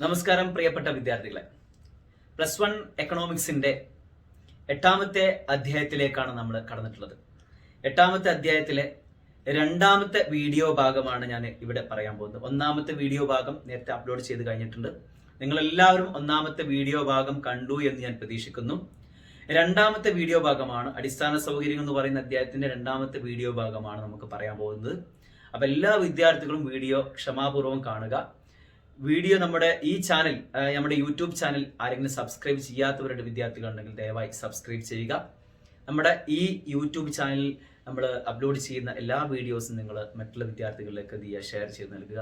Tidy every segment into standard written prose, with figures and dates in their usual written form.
നമസ്കാരം പ്രിയപ്പെട്ട വിദ്യാർത്ഥികളെ. +1 എക്കണോമിക്സിന്റെ 8ാമത്തെ അധ്യായത്തിലേക്കാണ് നമ്മൾ കടന്നിട്ടുള്ളത്. 8ാമത്തെ അധ്യായത്തിലെ 2ാമത്തെ വീഡിയോ ഭാഗമാണ് ഞാൻ ഇവിടെ പറയാൻ പോകുന്നത്. 1ാമത്തെ വീഡിയോ ഭാഗം നേരത്തെ അപ്ലോഡ് ചെയ്ത് കഴിഞ്ഞിട്ടുണ്ട്. നിങ്ങൾ എല്ലാവരും 1ാമത്തെ വീഡിയോ ഭാഗം കണ്ടു എന്ന് ഞാൻ പ്രതീക്ഷിക്കുന്നു. 2ാമത്തെ വീഡിയോ ഭാഗമാണ് അടിസ്ഥാന സൗകര്യങ്ങൾ എന്ന് പറയുന്ന അധ്യായത്തിന്റെ 2ാമത്തെ വീഡിയോ ഭാഗമാണ് നമുക്ക് പറയാൻ പോകുന്നത്. അപ്പൊ എല്ലാ വിദ്യാർത്ഥികളും വീഡിയോ ക്ഷമാപൂർവ്വം കാണുക. വീഡിയോ നമ്മുടെ ഈ ചാനൽ, നമ്മുടെ യൂട്യൂബ് ചാനൽ ആരെങ്കിലും സബ്സ്ക്രൈബ് ചെയ്യാത്തവരുടെ വിദ്യാർത്ഥികളുണ്ടെങ്കിൽ ദയവായി സബ്സ്ക്രൈബ് ചെയ്യുക. നമ്മുടെ ഈ യൂട്യൂബ് ചാനലിൽ നമ്മൾ അപ്ലോഡ് ചെയ്യുന്ന എല്ലാ വീഡിയോസും നിങ്ങൾ മറ്റുള്ള വിദ്യാർത്ഥികളിലേക്ക് ഷെയർ ചെയ്ത് നൽകുക.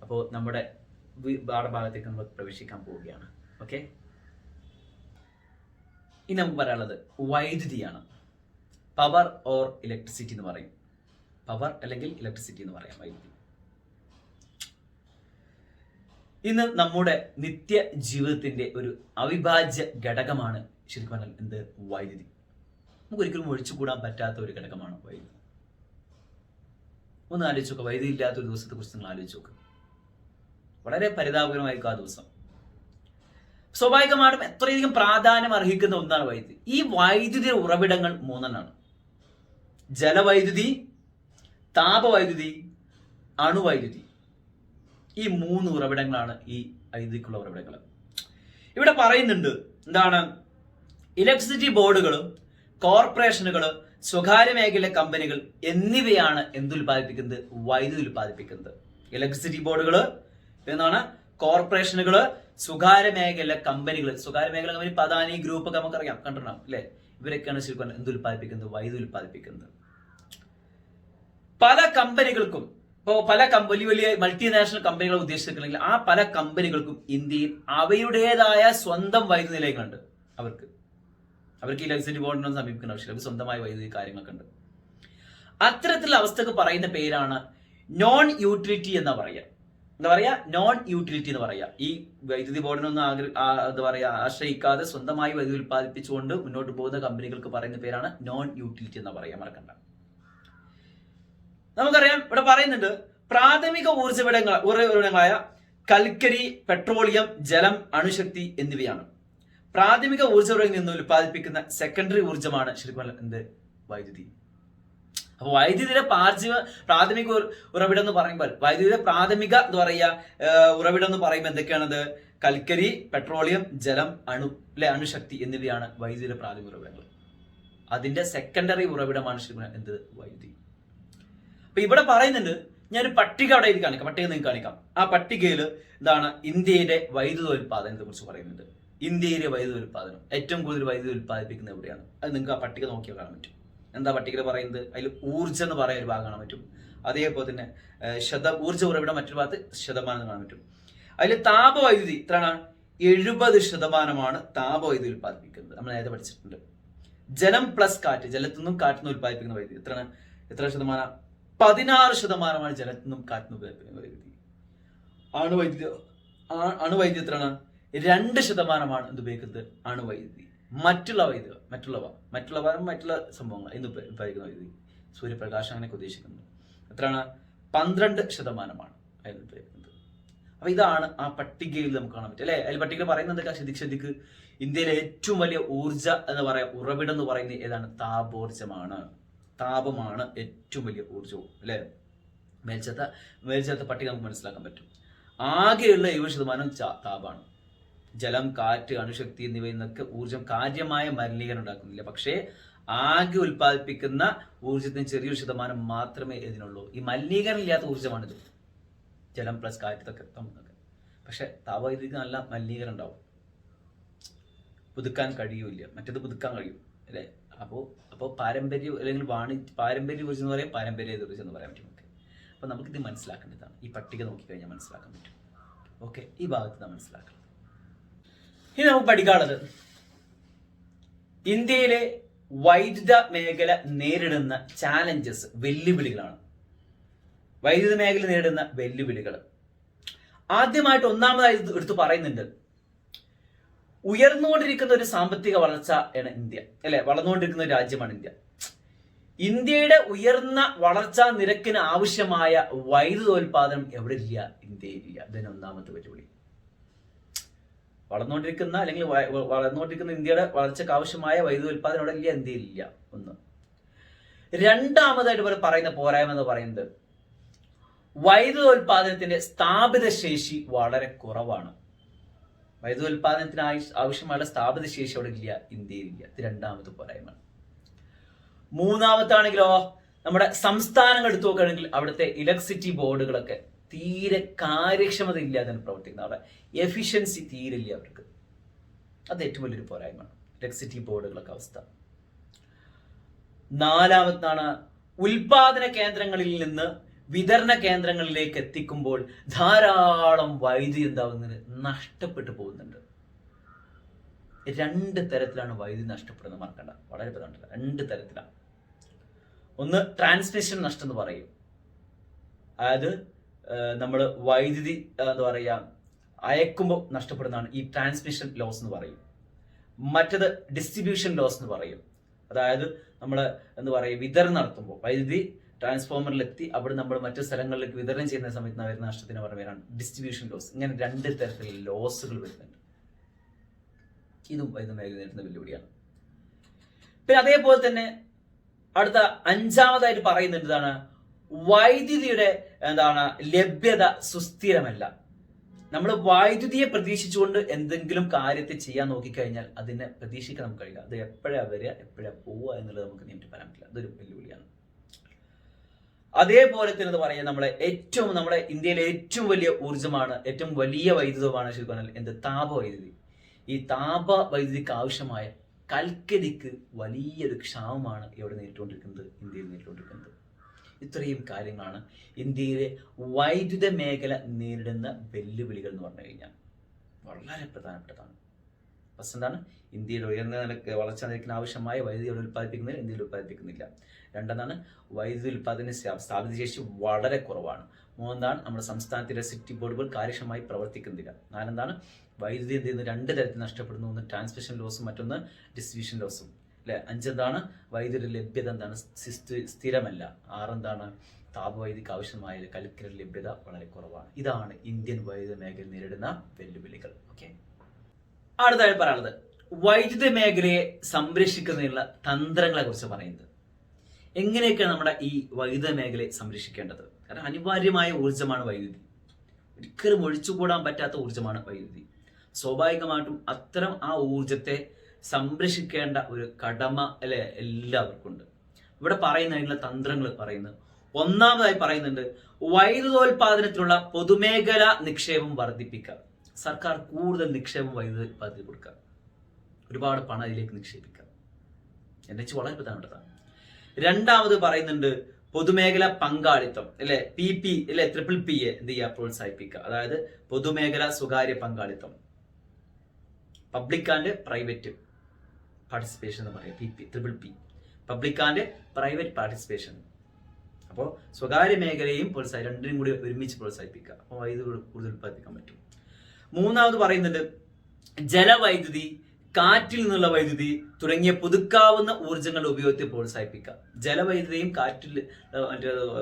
അപ്പോൾ നമ്മുടെ പാഠഭാഗത്തേക്ക് നമ്മൾ പ്രവേശിക്കാൻ പോവുകയാണ്. ഓക്കെ, ഇനി നമുക്ക് പറയാനുള്ളത് വൈദ്യുതിയാണ്. പവർ ഓർ ഇലക്ട്രിസിറ്റി എന്ന് പറയും. പവർ അല്ലെങ്കിൽ ഇലക്ട്രിസിറ്റി എന്ന് പറയാം, വൈദ്യുതി. ഇന്ന് നമ്മുടെ നിത്യ ജീവിതത്തിന്റെ ഒരു അവിഭാജ്യ ഘടകമാണ് ശരിക്കും പറഞ്ഞാൽ എന്ത്? വൈദ്യുതി. നമുക്ക് ഒരിക്കലും ഒഴിച്ചുകൂടാൻ പറ്റാത്ത ഒരു ഘടകമാണ് വൈദ്യുതി. ഒന്ന് ആലോചിച്ച് നോക്കുക, വൈദ്യുതി ഇല്ലാത്ത ഒരു ദിവസത്തെ കുറിച്ച് നിങ്ങൾ ആലോചിച്ച് നോക്കുക. വളരെ പരിതാപകരമായിരിക്കും ആ ദിവസം. സ്വാഭാവികമായിട്ടും എത്രയധികം പ്രാധാന്യം അർഹിക്കുന്ന ഒന്നാണ് വൈദ്യുതി. ഈ വൈദ്യുതിയുടെ ഉറവിടങ്ങൾ 3 ജലവൈദ്യുതി, താപവൈദ്യുതി, അണുവൈദ്യുതി. ഈ 3 ഉറവിടങ്ങളാണ് ഈ വൈദ്യുതിക്കുള്ള ഉറവിടങ്ങൾ. ഇവിടെ പറയുന്നുണ്ട് എന്താണ്? ഇലക്ട്രിസിറ്റി ബോർഡുകളും കോർപ്പറേഷനുകൾ, സ്വകാര്യ മേഖല കമ്പനികൾ എന്നിവയാണ് എന്തുൽപാദിപ്പിക്കുന്നത്? വൈദ്യുതി ഉൽപ്പാദിപ്പിക്കുന്നത്. ഇലക്ട്രിസിറ്റി ബോർഡുകൾ എന്നാണ്, കോർപ്പറേഷനുകൾ, സ്വകാര്യ മേഖല കമ്പനികൾ. സ്വകാര്യ മേഖല കമ്പനി പദാനി ഗ്രൂപ്പ് ഒക്കെ നമുക്കറിയാം, കണ്ടിട്ടുണ്ടാവും അല്ലെ? ഇവരൊക്കെയാണ് ശരിക്കും എന്തുൽപാദിപ്പിക്കുന്നത്? വൈദ്യുതി ഉൽപ്പാദിപ്പിക്കുന്നത്. പല കമ്പനികൾക്കും, ഇപ്പോൾ പല വലിയ വലിയ മൾട്ടിനാഷണൽ കമ്പനികളെ ഉദ്ദേശിച്ചിട്ടുണ്ടെങ്കിൽ ആ പല കമ്പനികൾക്കും ഇന്ത്യയിൽ അവയുടേതായ സ്വന്തം വൈദ്യുതി നിലയങ്ങളുണ്ട്. അവർക്ക് ഇലക്ട്രിസിറ്റി ബോർഡിനൊന്നും സമീപിക്കേണ്ട ആവശ്യമില്ല. അവർക്ക് സ്വന്തമായ വൈദ്യുതി കാര്യങ്ങളൊക്കെ ഉണ്ട്. അത്തരത്തിലുള്ള അവസ്ഥക്ക് പറയുന്ന പേരാണ് നോൺ യൂട്ടിലിറ്റി എന്ന് പറയുക. എന്താ പറയാ? നോൺ യൂട്ടിലിറ്റി എന്ന് പറയാ. ഈ വൈദ്യുതി ബോർഡിനൊന്നും എന്താ പറയാ ആശ്രയിക്കാതെ സ്വന്തമായി വൈദ്യുതി ഉൽപ്പാദിപ്പിച്ചുകൊണ്ട് മുന്നോട്ട് പോകുന്ന കമ്പനികൾക്ക് പറയുന്ന പേരാണ് നോൺ യൂട്ടിലിറ്റി എന്ന് പറയാ. മറക്കണ്ട. നമുക്കറിയാം, ഇവിടെ പറയുന്നുണ്ട് പ്രാഥമിക ഉറവിടങ്ങളായ കൽക്കരി, പെട്രോളിയം, ജലം, അണുശക്തി എന്നിവയാണ്. പ്രാഥമിക ഊർജ്ജങ്ങളിൽ നിന്ന് ഉൽപ്പാദിപ്പിക്കുന്ന സെക്കൻഡറി ഊർജ്ജമാണ് ശരിക്കും എന്ത്? വൈദ്യുതി. അപ്പൊ വൈദ്യുതിയുടെ പ്രാഥമിക ഉറവിടം എന്ന് പറയുമ്പോൾ, വൈദ്യുതിയുടെ പ്രാഥമിക എന്ന് പറയുക ഉറവിടം എന്ന് പറയുമ്പോൾ എന്തൊക്കെയാണത്? കൽക്കരി, പെട്രോളിയം, ജലം, അണുശക്തി എന്നിവയാണ് വൈദ്യുതിയുടെ പ്രാഥമിക ഉറവിടങ്ങൾ. അതിന്റെ സെക്കൻഡറി ഉറവിടമാണ് ശരിക്കും എന്ത്? വൈദ്യുതി. അപ്പൊ ഇവിടെ പറയുന്നുണ്ട്, ഞാനൊരു പട്ടിക അവിടെ എഴുതി കാണിക്കാം, പട്ടിക നിങ്ങൾക്ക് കാണിക്കാം. ആ പട്ടികയിൽ എന്താണ്? ഇന്ത്യയുടെ വൈദ്യുത ഉൽപാദനത്തെ കുറിച്ച് പറയുന്നുണ്ട്. ഇന്ത്യയിലെ വൈദ്യുത ഉൽപാദനം, ഏറ്റവും കൂടുതൽ വൈദ്യുതി ഉൽപ്പാദിപ്പിക്കുന്നത് എവിടെയാണ്? അത് നിങ്ങൾക്ക് ആ പട്ടിക നോക്കിയാൽ കാണാൻ പറ്റും. എന്താ പട്ടികയിൽ പറയുന്നത്? അതിൽ ഊർജ്ജം എന്ന് പറയുന്ന ഒരു ഭാഗം കാണാൻ പറ്റും. അതേപോലെ തന്നെ ഊർജ്ജ ഉറവിടം മറ്റൊരു ഭാഗത്ത് ശതമാനം കാണാൻ പറ്റും. അതിൽ താപവൈദ്യുതി എത്രയാണ്? 70% താപവൈദ്യുതി ഉൽപ്പാദിപ്പിക്കുന്നത്. നമ്മൾ നേരത്തെ പഠിച്ചിട്ടുണ്ട്. ജലം പ്ലസ് കാറ്റ്, ജലത്തു നിന്നും കാറ്റിൽ നിന്നും ഉൽപ്പാദിപ്പിക്കുന്ന വൈദ്യുതി എത്ര ശതമാനം? 16% ജലത്തിൽ നിന്നും കാറ്റിൽ നിന്നും വൈദ്യുതി. അണുവൈദ്യുതി എത്രയാണ്? 2% എന്ത് ഉപയോഗിക്കുന്നത്? അണുവൈദ്യുതി. മറ്റുള്ള സംഭവങ്ങൾ എന്ത് ഉപയോഗിക്കുന്ന വൈദ്യുതി? സൂര്യപ്രകാശം അങ്ങനെയൊക്കെ ഉദ്ദേശിക്കുന്നത്. എത്രയാണ്? 12% അതിൽ ഉപയോഗിക്കുന്നത്. അപ്പൊ ഇതാണ് ആ പട്ടികയിൽ നമുക്ക് കാണാൻ പറ്റും അല്ലെ? അതിൽ പട്ടികയിൽ പറയുന്നത് ശ്രദ്ധിക്ക്. ഇന്ത്യയിലെ ഏറ്റവും വലിയ ഊർജ്ജ എന്ന് പറയാം ഉറവിടം എന്ന് പറയുന്നത് ഏതാണ്? താപോർജ്ജമാണ്. താപമാണ് ഏറ്റവും വലിയ ഊർജ്ജവും അല്ലെ? മേൽച്ചത്തെ പട്ടിക നമുക്ക് മനസ്സിലാക്കാൻ പറ്റും. ആകെയുള്ള 70% താപമാണ്. ജലം, കാറ്റ്, അണുശക്തി എന്നിവയിൽ നിന്നൊക്കെ ഊർജ്ജം കാര്യമായ മലിനീകരണം ഉണ്ടാക്കുന്നില്ല. പക്ഷേ ആകെ ഉൽപ്പാദിപ്പിക്കുന്ന ഊർജ്ജത്തിന് ചെറിയൊരു ശതമാനം മാത്രമേ ഇതിനുള്ളൂ. ഈ മലിനീകരണം ഇല്ലാത്ത ഊർജ്ജമാണിത്. ജലം പ്ലസ് കാറ്റ് ഇതൊക്കെ. പക്ഷെ താപവൈദ്യുതിക്ക് നല്ല മലിനീകരണം ഉണ്ടാവും, പുതുക്കാൻ കഴിയൂല. മറ്റേത് പുതുക്കാൻ കഴിയും അല്ലെ? അപ്പോൾ പാരമ്പര്യം അല്ലെങ്കിൽ പാരമ്പര്യ ഊർജ്ജം എന്ന് പറയാം, പാരമ്പര്യ ഊർജ്ജം എന്ന് പറയാൻ പറ്റും. ഓക്കെ, അപ്പോൾ നമുക്കിത് മനസ്സിലാക്കേണ്ടതാണ്. ഈ പട്ടിക നോക്കിക്കഴിഞ്ഞാൽ മനസ്സിലാക്കാൻ പറ്റും. ഓക്കെ, ഈ ഭാഗത്ത് നാം മനസ്സിലാക്കണം. ഇനി നമുക്ക് പഠിക്കാനുള്ളത് ഇന്ത്യയിലെ വൈദ്യുത മേഖല നേരിടുന്ന ചാലഞ്ചസ്, വെല്ലുവിളികളാണ്. വൈദ്യുത മേഖല നേരിടുന്ന വെല്ലുവിളികൾ ആദ്യമായിട്ട് ഒന്നാമതായി എടുത്ത് പറയുന്നുണ്ട്. ഉയർന്നുകൊണ്ടിരിക്കുന്ന ഒരു സാമ്പത്തിക വളർച്ച ആണ് ഇന്ത്യ അല്ലെ? വളർന്നുകൊണ്ടിരിക്കുന്ന ഒരു രാജ്യമാണ് ഇന്ത്യ. ഇന്ത്യയുടെ ഉയർന്ന വളർച്ചാ നിരക്കിന് ആവശ്യമായ വൈദ്യുതോൽപാദനം എവിടെ ഇല്ല? ഇന്ത്യയിലില്ല. ഇതിന് ഒന്നാമത്തെ വെല്ലുവിളി. വളർന്നുകൊണ്ടിരിക്കുന്ന അല്ലെങ്കിൽ വളർന്നുകൊണ്ടിരിക്കുന്ന ഇന്ത്യയുടെ വളർച്ചയ്ക്ക് ആവശ്യമായ വൈദ്യുതി ഉൽപ്പാദനം ഇവിടെ ഇല്ല, ഇന്ത്യയിലില്ല. ഒന്ന്. രണ്ടാമതായിട്ട് പറയുന്ന പോരായ്മ എന്ന് പറയുന്നത് വൈദ്യുത ഉൽപാദനത്തിന്റെ സ്ഥാപിത ശേഷി വളരെ കുറവാണ്. വൈദ്യുത ഉൽപാദനത്തിന് ആവശ്യമായ സ്ഥാപിത ശേഷി അവിടെ ഇല്ല, ഇന്ത്യയിലില്ല. ഇത് രണ്ടാമത്തെ പോരായ്മ. മൂന്നാമത്താണെങ്കിലോ നമ്മുടെ സംസ്ഥാനങ്ങൾ എടുത്തു നോക്കുകയാണെങ്കിൽ അവിടുത്തെ ഇലക്ട്രിസിറ്റി ബോർഡുകളൊക്കെ തീരെ കാര്യക്ഷമത ഇല്ലാതെ പ്രവർത്തിക്കുന്നത്. അവിടെ എഫിഷ്യൻസി തീരെ ഇല്ല അവർക്ക്. അത് ഏറ്റവും വലിയൊരു പോരായ്മയാണ് ഇലക്ട്രിസിറ്റി ബോർഡുകളൊക്കെ അവസ്ഥ. നാലാമത്താണ് ഉൽപാദന കേന്ദ്രങ്ങളിൽ നിന്ന് വിതരണ കേന്ദ്രങ്ങളിലേക്ക് എത്തിക്കുമ്പോൾ ധാരാളം വൈദ്യുതി എന്താവുന്നത് നഷ്ടപ്പെട്ടു പോകുന്നുണ്ട്. രണ്ട് തരത്തിലാണ് വൈദ്യുതി നഷ്ടപ്പെടുന്നത്, മറക്കണ്ട, വളരെ പ്രധാനപ്പെട്ട രണ്ട് തരത്തിലാണ്. ഒന്ന് ട്രാൻസ്മിഷൻ നഷ്ടം എന്ന് പറയും, അതായത് നമ്മൾ വൈദ്യുതി എന്താ പറയുക അയക്കുമ്പോൾ നഷ്ടപ്പെടുന്നതാണ് ഈ ട്രാൻസ്മിഷൻ ലോസ് എന്ന് പറയും. മറ്റത് ഡിസ്ട്രിബ്യൂഷൻ ലോസ് എന്ന് പറയും, അതായത് നമ്മൾ എന്താ പറയുക വിതരണം നടത്തുമ്പോൾ വൈദ്യുതി ട്രാൻസ്ഫോമറിലെത്തി അവിടെ നമ്മൾ മറ്റു സ്ഥലങ്ങളിലേക്ക് വിതരണം ചെയ്യുന്ന സമയത്ത് വരുന്ന നഷ്ടത്തിന് പറയുന്നതാണ് ഡിസ്ട്രിബ്യൂഷൻ ലോസ്. ഇങ്ങനെ രണ്ട് തരത്തിലുള്ള ലോസുകൾ വരുന്നുണ്ട്. ഇതും വൈദ്യുതി മേഖല നേരിടുന്ന വെല്ലുവിളിയാണ്. പിന്നെ അതേപോലെ തന്നെ അടുത്ത അഞ്ചാമതായിട്ട് പറയുന്നത് എന്താണ്, വൈദ്യുതിയുടെ ലഭ്യത സുസ്ഥിരമല്ല. നമ്മൾ വൈദ്യുതിയെ പ്രതീക്ഷിച്ചുകൊണ്ട് എന്തെങ്കിലും കാര്യത്തെ ചെയ്യാൻ നോക്കിക്കഴിഞ്ഞാൽ അതിനെ പ്രതീക്ഷിക്കാൻ നമുക്ക് കഴിയില്ല. അത് എപ്പോഴാ വരിക എപ്പോഴാ പോവുക എന്നുള്ളത് നമുക്ക് നേരിട്ട് പറയാൻ പറ്റില്ല. അതൊരു വെല്ലുവിളിയാണ്. അതേപോലെ തന്നെ പറയാം നമ്മുടെ ഇന്ത്യയിലെ ഏറ്റവും വലിയ ഊർജ്ജമാണ്, ഏറ്റവും വലിയ വൈദ്യുതമാണ് ശരിക്കും പറഞ്ഞാൽ എന്ത്, താപവൈദ്യുതി. ഈ താപവൈദ്യുതിക്ക് ആവശ്യമായ കൽക്കരിക്ക് വലിയൊരു ക്ഷാമമാണ് ഇവിടെ നേരിട്ടുകൊണ്ടിരിക്കുന്നത്, ഇന്ത്യയിൽ നേരിട്ടുകൊണ്ടിരിക്കുന്നത്. ഇത്രയും കാര്യങ്ങളാണ് ഇന്ത്യയിലെ വൈദ്യുത മേഖല നേരിടുന്ന വെല്ലുവിളികൾ എന്ന് പറഞ്ഞു കഴിഞ്ഞാൽ വളരെ പ്രധാനപ്പെട്ടതാണ്. ഫസ്റ്റ് എന്താണ്, ഇന്ത്യയിൽ ഉയർന്ന നിലക്ക് വളർച്ചാ നിരക്കിന് ആവശ്യമായ വൈദ്യുതി ഉൽപ്പാദിപ്പിക്കുന്നതിൽ ഇന്ത്യയിൽ ഉൽപ്പാദിപ്പിക്കുന്നില്ല. രണ്ടെന്താണ്, വൈദ്യുതി ഉൽപ്പാദന സ്ഥാപിത ശേഷി വളരെ കുറവാണ്. മൂന്നെന്താണ്, നമ്മുടെ സംസ്ഥാനത്തെ ഇലക്ട്രിസിറ്റി ബോർഡുകൾ കാര്യക്ഷമമായി പ്രവർത്തിക്കുന്നില്ല. നാലെന്താണ്, വൈദ്യുതി എന്ത് ചെയ്യുന്നു രണ്ട് തരത്തിൽ നഷ്ടപ്പെടുന്നു, ഒന്ന് ട്രാൻസ്മിഷൻ ലോസും മറ്റൊന്ന് ഡിസ്ട്രിബ്യൂഷൻ ലോസും അല്ലെ. അഞ്ചെന്താണ്, വൈദ്യുതി ലഭ്യത എന്താണ് സ്ഥിരമല്ല. ആറെന്താണ്, താപവൈദ്യുതിക്ക് ആവശ്യമായ കൽക്കരി ലഭ്യത വളരെ കുറവാണ്. ഇതാണ് ഇന്ത്യൻ വൈദ്യുത മേഖല നേരിടുന്ന വെല്ലുവിളികൾ. ഓക്കെ, അടുത്തായി പറയാനുള്ളത് വൈദ്യുത മേഖലയെ സംരക്ഷിക്കുന്നതിനുള്ള തന്ത്രങ്ങളെ കുറിച്ച് പറയുന്നത്. എങ്ങനെയൊക്കെയാണ് നമ്മുടെ ഈ വൈദ്യുത മേഖലയെ സംരക്ഷിക്കേണ്ടത്? കാരണം അനിവാര്യമായ ഊർജ്ജമാണ് വൈദ്യുതി, ഒരിക്കലും ഒഴിച്ചുകൂടാൻ പറ്റാത്ത ഊർജ്ജമാണ് വൈദ്യുതി. സ്വാഭാവികമായിട്ടും അത്തരം ആ ഊർജ്ജത്തെ സംരക്ഷിക്കേണ്ട ഒരു കടമ അല്ലെ എല്ലാവർക്കും ഉണ്ട്. ഇവിടെ പറയുന്നതിനുള്ള തന്ത്രങ്ങൾ പറയുന്നത്, ഒന്നാമതായി പറയുന്നുണ്ട് വൈദ്യുതോൽപാദനത്തിലുള്ള പൊതുമേഖലാ നിക്ഷേപം വർദ്ധിപ്പിക്കുക. സർക്കാർ കൂടുതൽ നിക്ഷേപം വൈദ്യുതി ഉൽപ്പാദനത്തിൽ കൊടുക്കുക, ഒരുപാട് പണം അതിലേക്ക് നിക്ഷേപിക്കുക എന്നു വെച്ചാൽ വളരെ പ്രധാനപ്പെട്ടതാണ്. രണ്ടാമത് പറയുന്നുണ്ട് പൊതുമേഖല പങ്കാളിത്തം അല്ലെ, PP അല്ലെ, PPP എന്ത് ചെയ്യുക, പ്രോത്സാഹിപ്പിക്കുക. അതായത് പൊതുമേഖല സ്വകാര്യ പങ്കാളിത്തം, പബ്ലിക് ആൻഡ് പ്രൈവറ്റ് പാർട്ടിസിപ്പേഷൻ എന്ന് പറയാം. PPP, public and private participation. അപ്പോൾ സ്വകാര്യ മേഖലയും രണ്ടിനും കൂടി ഒരുമിച്ച് പ്രോത്സാഹിപ്പിക്കുക. അപ്പോൾ വൈദ്യുതി കൂടുതൽ ഉൽപ്പാദിപ്പിക്കാൻ പറ്റും. മൂന്നാമത് പറയുന്നുണ്ട് ജലവൈദ്യുതി, കാറ്റിൽ നിന്നുള്ള വൈദ്യുതി തുടങ്ങിയ പുതുക്കാവുന്ന ഊർജ്ജങ്ങളുടെ ഉപയോഗത്തെ പ്രോത്സാഹിപ്പിക്കുക. ജലവൈദ്യുതിയും കാറ്റിൽ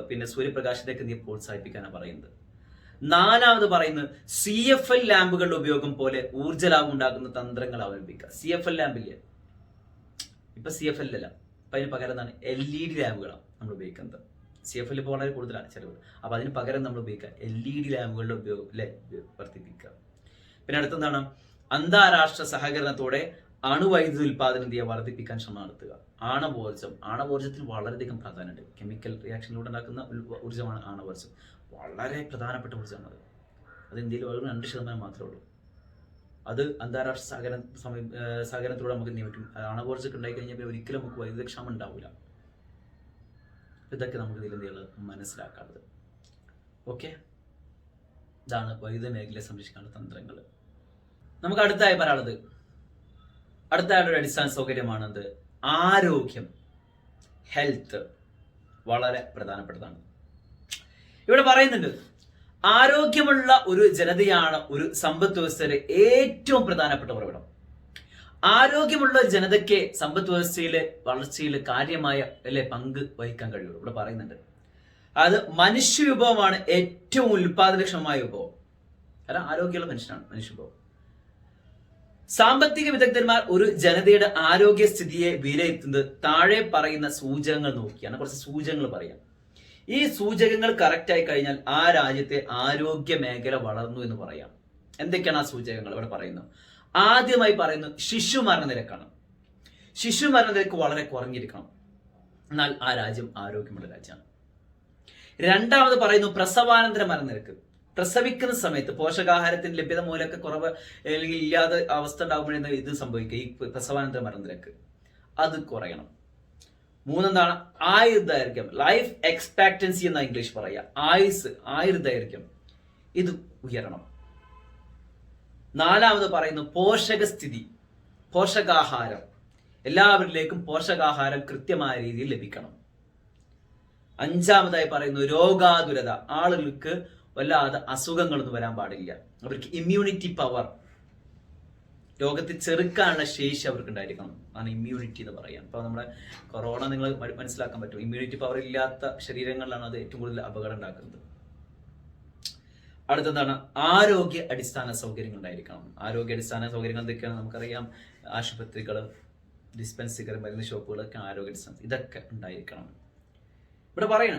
പിന്നെ സൂര്യപ്രകാശത്തേക്ക് നീ പ്രോത്സാഹിപ്പിക്കാനാണ് പറയുന്നത്. നാലാമത് പറയുന്നത് CFL ലാമ്പുകളുടെ ഉപയോഗം പോലെ ഊർജ്ജ ലാഭം ഉണ്ടാക്കുന്ന തന്ത്രങ്ങൾ അവലംബിക്കുക. CFL ലാമ്പില്ലേ, ഇപ്പൊ CFL അല്ല, അപ്പൊ അതിന് പകരം എന്താണ് LED ലാമ്പുകളാണ് നമ്മൾ ഉപയോഗിക്കുന്നത്. CFL ഇപ്പോൾ വളരെ കൂടുതലാണ് ചിലവ്, അപ്പൊ അതിന് പകരം നമ്മൾ ഉപയോഗിക്കുക LED ലാമ്പുകളുടെ ഉപയോഗം അല്ലെ വർദ്ധിപ്പിക്കുക. പിന്നെ അടുത്തെന്താണ്, അന്താരാഷ്ട്ര സഹകരണത്തോടെ അണുവൈദ്യുതി ഉൽപാദനം വർദ്ധിപ്പിക്കാൻ ശ്രമം നടത്തുക. ആണവോർജ്ജത്തിൽ വളരെയധികം പ്രാധാന്യമുണ്ട്. കെമിക്കൽ റിയാക്ഷനിലൂടെ ഉണ്ടാക്കുന്ന ഊർജ്ജമാണ് ആണവോർജ്ജം. വളരെ പ്രധാനപ്പെട്ട ഊർജ്ജമാണ് അത് ഇന്ത്യയിൽ വെറും 2% മാത്രമേ ഉള്ളൂ. അത് അന്താരാഷ്ട്ര സഹകരണത്തിലൂടെ നമുക്ക് എന്ത് പറ്റും, ആണവോർജ്ജം ഉണ്ടായി കഴിഞ്ഞാൽ ഒരിക്കലും നമുക്ക് വൈദ്യുതക്ഷാമം ഉണ്ടാവില്ല. ഇതൊക്കെ നമുക്ക് ഇതിൽ എന്ത് മനസ്സിലാക്കാറുള്ളത്. ഓക്കെ, ഇതാണ് വൈദ്യുത മേഖലയെ സംരക്ഷിക്കാനുള്ള തന്ത്രങ്ങൾ. നമുക്ക് അടുത്തായി പറയാനുള്ളത്, അടുത്തായിട്ടൊരു അടിസ്ഥാന സൗകര്യമാണത് ആരോഗ്യം, ഹെൽത്ത്. വളരെ പ്രധാനപ്പെട്ടതാണ്. ഇവിടെ പറയുന്നുണ്ട് ആരോഗ്യമുള്ള ഒരു ജനതയാണ് ഒരു സമ്പദ് വ്യവസ്ഥയിലെ ഏറ്റവും പ്രധാനപ്പെട്ട ഉറവിടം. ആരോഗ്യമുള്ള ജനതയ്ക്ക് സമ്പദ് വ്യവസ്ഥയിലെ വളർച്ചയിൽ കാര്യമായ പങ്ക് വഹിക്കാൻ കഴിയുള്ളൂ. ഇവിടെ പറയുന്നുണ്ട് അത് മനുഷ്യ വിഭവമാണ് ഏറ്റവും ഉൽപാദനക്ഷമമായ വിഭവം. കാരണം ആരോഗ്യമുള്ള മനുഷ്യനാണ് മനുഷ്യ വിഭവം. സാമ്പത്തിക വിദഗ്ധന്മാർ ഒരു ജനതയുടെ ആരോഗ്യസ്ഥിതിയെ വിലയിരുത്തുന്നത് താഴെ പറയുന്ന സൂചകങ്ങൾ നോക്കിയാണ്. കുറച്ച് സൂചകങ്ങൾ പറയാം. ഈ സൂചകങ്ങൾ കറക്റ്റ് ആയി കഴിഞ്ഞാൽ ആ രാജ്യത്തെ ആരോഗ്യ മേഖല വളർന്നു എന്ന് പറയാം. എന്തൊക്കെയാണ് ആ സൂചകങ്ങൾ ഇവിടെ പറയുന്നത്? ആദ്യമായി പറയുന്നു ശിശു മരണനിരക്കാണ്. ശിശു മരണനിരക്ക് വളരെ കുറഞ്ഞിരിക്കണം, എന്നാൽ ആ രാജ്യം ആരോഗ്യമുള്ള രാജ്യമാണ്. രണ്ടാമത് പറയുന്നു പ്രസവാനന്തര മരണനിരക്ക്. പ്രസവിക്കുന്ന സമയത്ത് പോഷകാഹാരത്തിന്റെ ലഭ്യത മൂലമൊക്കെ കുറവ് അല്ലെങ്കിൽ ഇല്ലാതെ അവസ്ഥ ഉണ്ടാകുമ്പോഴേ ഇത് സംഭവിക്കുക, ഈ പ്രസവാനന്തര മരണനിരക്ക് അത് കുറയണം. മൂന്നെന്താണ്? ആയുർദൈർഘ്യം, ലൈഫ് എക്സ്പെക്ടൻസി എന്ന ഇംഗ്ലീഷ് പറയുക. ആയുർദൈർഘ്യം ഇത് ഉയരണം. നാലാമത് പറയുന്നു പോഷകസ്ഥിതി, പോഷകാഹാരം, എല്ലാവരിലേക്കും പോഷകാഹാരം കൃത്യമായ രീതിയിൽ ലഭിക്കണം. അഞ്ചാമതായി പറയുന്നു രോഗാതുരത, ആളുകൾക്ക് വല്ലാതെ അസുഖങ്ങളൊന്നും വരാൻ പാടില്ല, അവർക്ക് ഇമ്മ്യൂണിറ്റി പവർ, രോഗത്തെ ചെറുക്കാനുള്ള ശേഷി അവർക്ക് ഉണ്ടായിരിക്കണം, ആണ് ഇമ്മ്യൂണിറ്റി എന്ന് പറയാം. അപ്പൊ നമ്മുടെ കൊറോണ നിങ്ങൾ മനസ്സിലാക്കാൻ പറ്റും, ഇമ്മ്യൂണിറ്റി പവർ ഇല്ലാത്ത ശരീരങ്ങളിലാണ് അത് ഏറ്റവും കൂടുതൽ അപകടം ഉണ്ടാക്കുന്നത്. അടുത്തെന്താണ്? ആരോഗ്യ അടിസ്ഥാന സൗകര്യങ്ങൾ ഉണ്ടായിരിക്കണം. ആരോഗ്യ അടിസ്ഥാന സൗകര്യങ്ങൾ എന്തൊക്കെയാണ് നമുക്കറിയാം. ആശുപത്രികൾ, ഡിസ്പെൻസറികൾ, മരുന്ന് ഷോപ്പുകളൊക്കെ ആരോഗ്യ അടിസ്ഥാന ഇതൊക്കെ ഉണ്ടായിരിക്കണം. ഇവിടെ പറയണ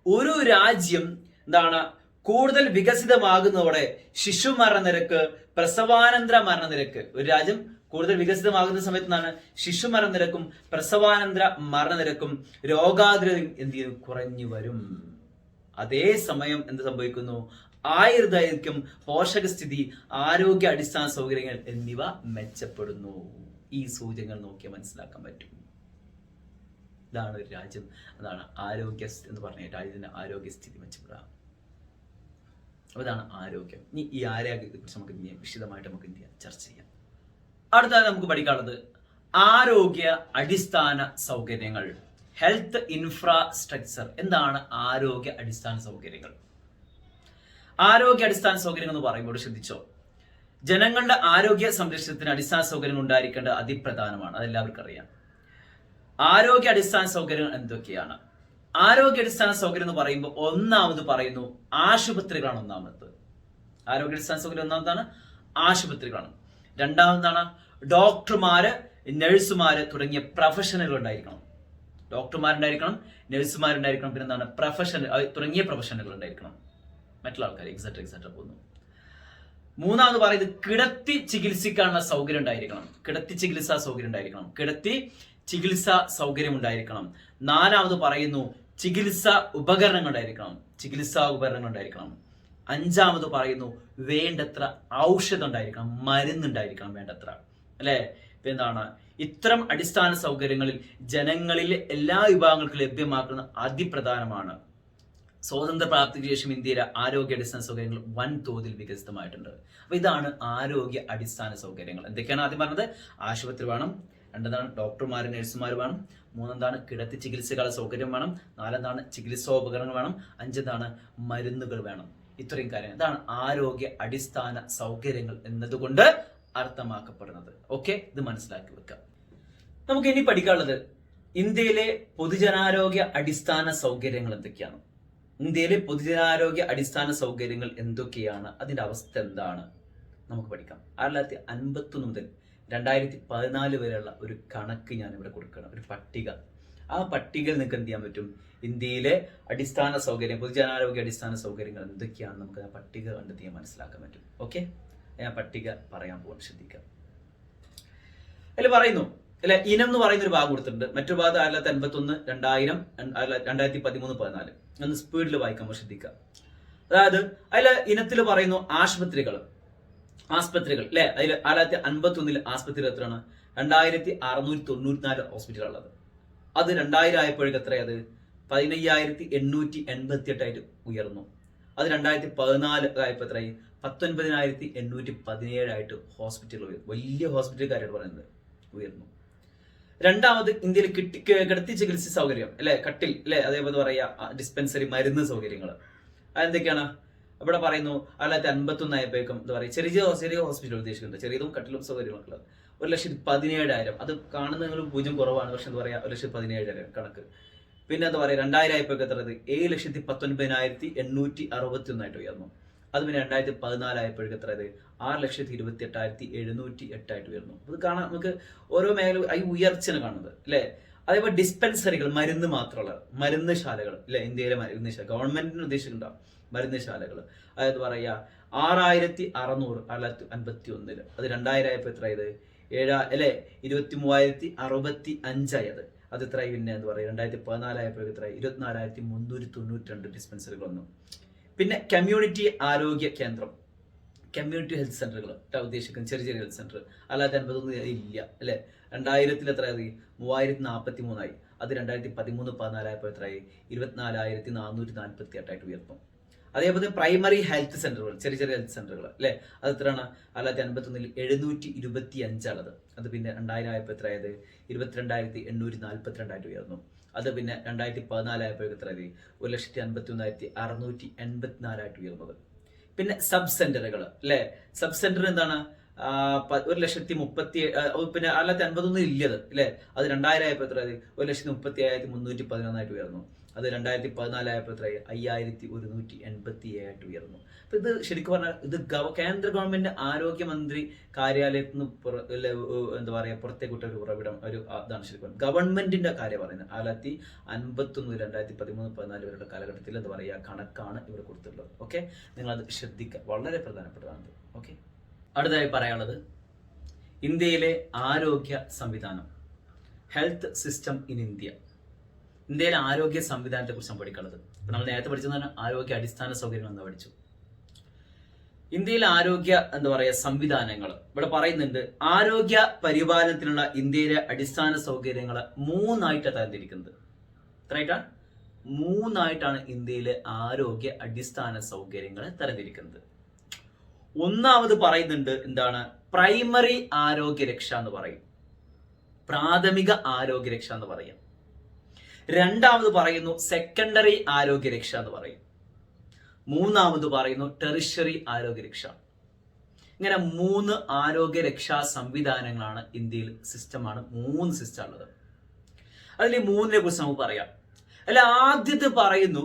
ഒരു രാജ്യം എന്താണ് കൂടുതൽ വികസിതമാകുന്നതോടെ ശിശു മരണനിരക്ക്, പ്രസവാനന്തര മരണനിരക്ക്, ഒരു രാജ്യം കൂടുതൽ വികസിതമാകുന്ന സമയത്ത് നിന്നാണ് ശിശു മരണനിരക്കും പ്രസവാനന്തര മരണനിരക്കും രോഗാതുരതയും എന്ത് ചെയ്യും? കുറഞ്ഞു വരും. അതേസമയം എന്ത് സംഭവിക്കുന്നു? ആയുർദൈർഘ്യം, പോഷകസ്ഥിതി, ആരോഗ്യ അടിസ്ഥാന സൗകര്യങ്ങൾ എന്നിവ മെച്ചപ്പെടുന്നു. ഈ സൂചകങ്ങൾ നോക്കിയാൽ മനസ്സിലാക്കാൻ പറ്റും. ഇതാണ് ഒരു രാജ്യം, അതാണ് ആരോഗ്യ എന്ന് പറഞ്ഞ രാജ്യത്തിന്റെ ആരോഗ്യസ്ഥിതി മെച്ചപ്പെടുക. അപ്പൊ ഇതാണ് ആരോഗ്യം. ഇനി ഈ ആരോഗ്യത്തെ കുറിച്ച് നമുക്ക് വിശദമായിട്ട് നമുക്ക് ചർച്ച ചെയ്യാം. അടുത്തത് നമുക്ക് പഠിക്കാനുള്ളത് ആരോഗ്യ അടിസ്ഥാന സൗകര്യങ്ങൾ, ഹെൽത്ത് ഇൻഫ്രാസ്ട്രക്ചർ. എന്താണ് ആരോഗ്യ അടിസ്ഥാന സൗകര്യങ്ങൾ? ആരോഗ്യ അടിസ്ഥാന സൗകര്യങ്ങൾ എന്ന് പറയുമ്പോൾ ശ്രദ്ധിച്ചോ, ജനങ്ങളുടെ ആരോഗ്യ സംരക്ഷണത്തിന് അടിസ്ഥാന സൗകര്യങ്ങൾ ഉണ്ടായിരിക്കേണ്ടത് അതിപ്രധാനമാണ്. അതെല്ലാവർക്കും അറിയാം. ആരോഗ്യ അടിസ്ഥാന സൗകര്യങ്ങൾ എന്തൊക്കെയാണ്? ആരോഗ്യ അടിസ്ഥാന സൗകര്യം എന്ന് പറയുമ്പോൾ ഒന്നാമത് പറയുന്നു ആശുപത്രികളാണ്. ഒന്നാമത് ആരോഗ്യ അടിസ്ഥാന സൗകര്യം ഒന്നാമതാണ് ആശുപത്രികളാണ്. രണ്ടാമതാണ് ഡോക്ടർമാര്, നഴ്സുമാര് തുടങ്ങിയ പ്രൊഫഷണലുകൾ ഉണ്ടായിരിക്കണം. ഡോക്ടർമാരുണ്ടായിരിക്കണം, നഴ്സുമാരുണ്ടായിരിക്കണം, പിന്നെ എന്താണ് തുടങ്ങിയ പ്രൊഫഷണലുകൾ ഉണ്ടായിരിക്കണം, മറ്റുള്ള ആൾക്കാർ എക്സെട്ര പോകുന്നു. മൂന്നാമത് പറയുന്നത് കിടത്തി ചികിത്സിക്കാനുള്ള സൗകര്യം ഉണ്ടായിരിക്കണം. കിടത്തി ചികിത്സാ സൗകര്യം ഉണ്ടായിരിക്കണം. കിടത്തി ചികിത്സാ സൗകര്യം ഉണ്ടായിരിക്കണം. നാലാമത് പറയുന്നു ചികിത്സാ ഉപകരണങ്ങൾ ഉണ്ടായിരിക്കണം. അഞ്ചാമത് പറയുന്നു വേണ്ടത്ര ഔഷധം ഉണ്ടായിരിക്കണം, മരുന്നുണ്ടായിരിക്കണം വേണ്ടത്ര, അല്ലെ? എന്താണ് ഇത്തരം അടിസ്ഥാന സൗകര്യങ്ങളിൽ ജനങ്ങളിലെ എല്ലാ വിഭാഗങ്ങൾക്കും ലഭ്യമാക്കുന്ന അതിപ്രധാനമാണ്. സ്വാതന്ത്ര്യ പ്രാപ്തിക്ക് ശേഷം ഇന്ത്യയിലെ ആരോഗ്യ അടിസ്ഥാന സൗകര്യങ്ങൾ വൻതോതിൽ വികസിതമായിട്ടുണ്ട്. അപ്പൊ ഇതാണ് ആരോഗ്യ അടിസ്ഥാന സൗകര്യങ്ങൾ. എന്തൊക്കെയാണ് ആദ്യം പറഞ്ഞത്? ആശുപത്രി വേണം, രണ്ടെന്താണ് ഡോക്ടർമാർ, നഴ്സുമാർ വേണം, മൂന്നെന്താണ് കിടത്തി ചികിത്സകളുടെ സൗകര്യം വേണം, നാലെന്താണ് ചികിത്സോപകരണങ്ങൾ വേണം, അഞ്ചെന്താണ് മരുന്നുകൾ വേണം. ഇത്രയും കാര്യങ്ങൾ ഇതാണ് ആരോഗ്യ അടിസ്ഥാന സൗകര്യങ്ങൾ എന്നതുകൊണ്ട് അർത്ഥമാക്കപ്പെടുന്നത്. ഓക്കെ, ഇത് മനസ്സിലാക്കി വെക്കാം. നമുക്ക് ഇനി പഠിക്കാനുള്ളത് ഇന്ത്യയിലെ പൊതുജനാരോഗ്യ അടിസ്ഥാന സൗകര്യങ്ങൾ എന്തൊക്കെയാണ്? ഇന്ത്യയിലെ പൊതുജനാരോഗ്യ അടിസ്ഥാന സൗകര്യങ്ങൾ എന്തൊക്കെയാണ്, അതിന്റെ അവസ്ഥ എന്താണ് നമുക്ക് പഠിക്കാം. 1951 മുതൽ 2014 വരെയുള്ള ഒരു കണക്ക് ഞാൻ ഇവിടെ കൊടുക്കണം, ഒരു പട്ടിക. ആ പട്ടികയിൽ നിങ്ങൾക്ക് എന്ത് ചെയ്യാൻ പറ്റും? ഇന്ത്യയിലെ അടിസ്ഥാന സൗകര്യം, പൊതുജനാരോഗ്യ അടിസ്ഥാന സൗകര്യങ്ങൾ എന്തൊക്കെയാണ് നമുക്ക് ആ പട്ടിക കണ്ടെത്തിയാൽ മനസ്സിലാക്കാൻ പറ്റും. ഓക്കെ, ഞാൻ പട്ടിക പറയാൻ പോകാൻ ശ്രദ്ധിക്കാം. അതിൽ പറയുന്നു അല്ലെ, ഇനം എന്ന് പറയുന്ന ഒരു ഭാഗം കൊടുത്തിട്ടുണ്ട്. മറ്റു ഭാഗത്ത് 1951, 2000, 2013, 2014 ഒന്ന് സ്പീഡിൽ വായിക്കാൻ ശ്രദ്ധിക്കുക. അതായത് അതിൽ ഇനത്തിൽ പറയുന്നു ആശുപത്രികൾ അല്ലെ. അതിൽ 1951 ആശുപത്രികൾ എത്രയാണ്? 2694 ഹോസ്പിറ്റലുള്ളത്. അത് 2000 ആയപ്പോഴേക്ക് എത്രയത്? 15888 ആയിട്ട് ഉയർന്നു. അത് 2014 ആയപ്പോൾ എത്രയായി? 19817 ആയിട്ട് ഹോസ്പിറ്റലുകൾ ഉയർന്നു. വലിയ ഹോസ്പിറ്റലുകാരായിട്ട് പറയുന്നത് ഉയർന്നു. രണ്ടാമത് ഇന്ത്യയിൽ കിടത്തി ചികിത്സ സൗകര്യം അല്ലെ, കട്ടിൽ അല്ലെ, അതേപോലെ പറയാ ഡിസ്പെൻസറി, മരുന്ന് സൗകര്യങ്ങൾ അതെന്തൊക്കെയാണ്? ഇവിടെ പറയുന്നു 1951 ആയപ്പോഴേക്കും എന്താ പറയുക, ചെറിയ ഹോസ്പിറ്റൽ ഉദ്ദേശിക്കുന്നുണ്ട്, ചെറിയതും കട്ടിലും സൗകര്യങ്ങളൊക്കെ 1,17,000. അത് കാണുന്ന 0 കുറവാണ്, പക്ഷെ എന്താ പറയാ 1,17,000 കണക്ക്. പിന്നെ എന്താ പറയാ 2000 ആയപ്പോഴേക്ക് എത്ര? 7,19,861 ആയിട്ട് ഉയർന്നു. അത് പിന്നെ 2014 ആയപ്പോഴേക്കും എത്രയത് 6,28,708 ഉയർന്നു. അത് കാണാൻ നമുക്ക് ഓരോ മേഖല ഈ ഉയർച്ചയാണ് കാണുന്നത് അല്ലെ. അതേപോലെ ഡിസ്പെൻസറികൾ, മരുന്ന് മാത്രമുള്ള മരുന്ന് ശാലകൾ അല്ലെ, ഇന്ത്യയിലെ മരുന്ന് ശാല ഗവൺമെന്റിന് ഉദ്ദേശിക്കുന്നുണ്ടാവും മരുന്ന് ശാലകൾ. അതായത് പറയാ 6,600 അത് 2000 ആയപ്പോ എത്രയത് 23,065 അത് എത്രയായി പിന്നെ എന്താ പറയുക 2014 ആയപ്പോഴേക്കും എത്രയായി 24,392 ഡിസ്പെൻസറികൾ വന്നു. പിന്നെ കമ്മ്യൂണിറ്റി ആരോഗ്യ കേന്ദ്രം, കമ്മ്യൂണിറ്റി ഹെൽത്ത് സെന്ററുകൾ ഉദ്ദേശിക്കുന്ന ചെറിയ ചെറിയ ഹെൽത്ത് സെന്റർ. അല്ലാതെ 50 ഇല്ല അല്ലെ. 2000 എത്രയായി 3043 അത് 2013-14 ആയപ്പോൾ എത്രയായി 24,448 ഉയർന്നു. അതേപോലെ പ്രൈമറി ഹെൽത്ത് സെന്ററുകൾ, ചെറിയ ചെറിയ ഹെൽത്ത് സെന്ററുകൾ അല്ലെ, അത് എത്രയാണ് 751 അത് പിന്നെ 2000 ആയപ്പോൾ എത്രയായത് 22,842 ഉയർന്നു. അത് പിന്നെ 2014 ആയപ്പോഴേക്കും എത്രയായി 1,51,684 ഉയർന്നത്. പിന്നെ സബ് സെന്ററുകൾ അല്ലെ, സബ് സെന്റർ എന്താണ് 1,30,30 പിന്നെ 50 ഇല്ലത് അല്ലെ. അത് 2000 ആയപ്പോൾ എത്രയായി 1,30,311 ഉയർന്നു. അത് 2014 ആയപ്പോൾ എത്രയായി 5,187 ഉയർന്നു. അപ്പൊ ഇത് ശരിക്കും പറഞ്ഞാൽ ഇത് കേന്ദ്ര ഗവൺമെന്റ് ആരോഗ്യമന്ത്രി കാര്യാലയത്തിൽ നിന്ന് എന്താ പറയാ പുറത്തേക്ക് വിട്ട ഒരു ഉറവിടം ഇതാണ് ശരിക്കും ഗവൺമെന്റിന്റെ കാര്യം പറയുന്നത്. 1951 2013-14 വരെയുള്ള കാലഘട്ടത്തിൽ എന്താ പറയുക കണക്കാണ് ഇവിടെ കൊടുത്തിട്ടുള്ളത്. ഓക്കെ, നിങ്ങൾ അത് ശ്രദ്ധിക്കുക, വളരെ പ്രധാനപ്പെട്ടതാണ്. ഓക്കെ, അടുത്തതായി പറയാനുള്ളത് ഇന്ത്യയിലെ ആരോഗ്യ സംവിധാനം, ഹെൽത്ത് സിസ്റ്റം ഇൻ ഇന്ത്യ. ഇന്ത്യയിലെ ആരോഗ്യ സംവിധാനത്തെ കുറിച്ചാണ് പഠിക്കുന്നത്. നമ്മൾ നേരത്തെ പഠിച്ചതാണ് ആരോഗ്യ അടിസ്ഥാന സൗകര്യങ്ങൾ എന്ന് പഠിച്ചു. ഇന്ത്യയിലെ ആരോഗ്യ എന്താ പറയുക സംവിധാനങ്ങൾ ഇവിടെ പറയുന്നുണ്ട്. ആരോഗ്യ പരിപാലനത്തിനുള്ള ഇന്ത്യയിലെ അടിസ്ഥാന സൗകര്യങ്ങൾ 3ആയിട്ടാണ് തരംതിരിക്കുന്നത്. എത്രയായിട്ടാണ് 3ആയിട്ടാണ് ഇന്ത്യയിലെ ആരോഗ്യ അടിസ്ഥാന സൗകര്യങ്ങളെ തരംതിരിക്കുന്നത്. ഒന്നാമത് പറയുന്നുണ്ട് എന്താണ് പ്രൈമറി ആരോഗ്യ രക്ഷ എന്ന് പറയും, പ്രാഥമിക ആരോഗ്യ രക്ഷ എന്ന് പറയും. രണ്ടാമത് പറയുന്നു സെക്കൻഡറി ആരോഗ്യരക്ഷ എന്ന് പറയും. മൂന്നാമത് പറയുന്നു ടെറിഷറി ആരോഗ്യരക്ഷ. ഇങ്ങനെ 3 ആരോഗ്യരക്ഷാ സംവിധാനങ്ങളാണ് ഇന്ത്യയിൽ സിസ്റ്റമാണ്. 3 സിസ്റ്റം ഉള്ളത്. അതിൽ 3നെ കുറിച്ച് നമുക്ക് പറയാം. അല്ല, ആദ്യത്തെ പറയുന്നു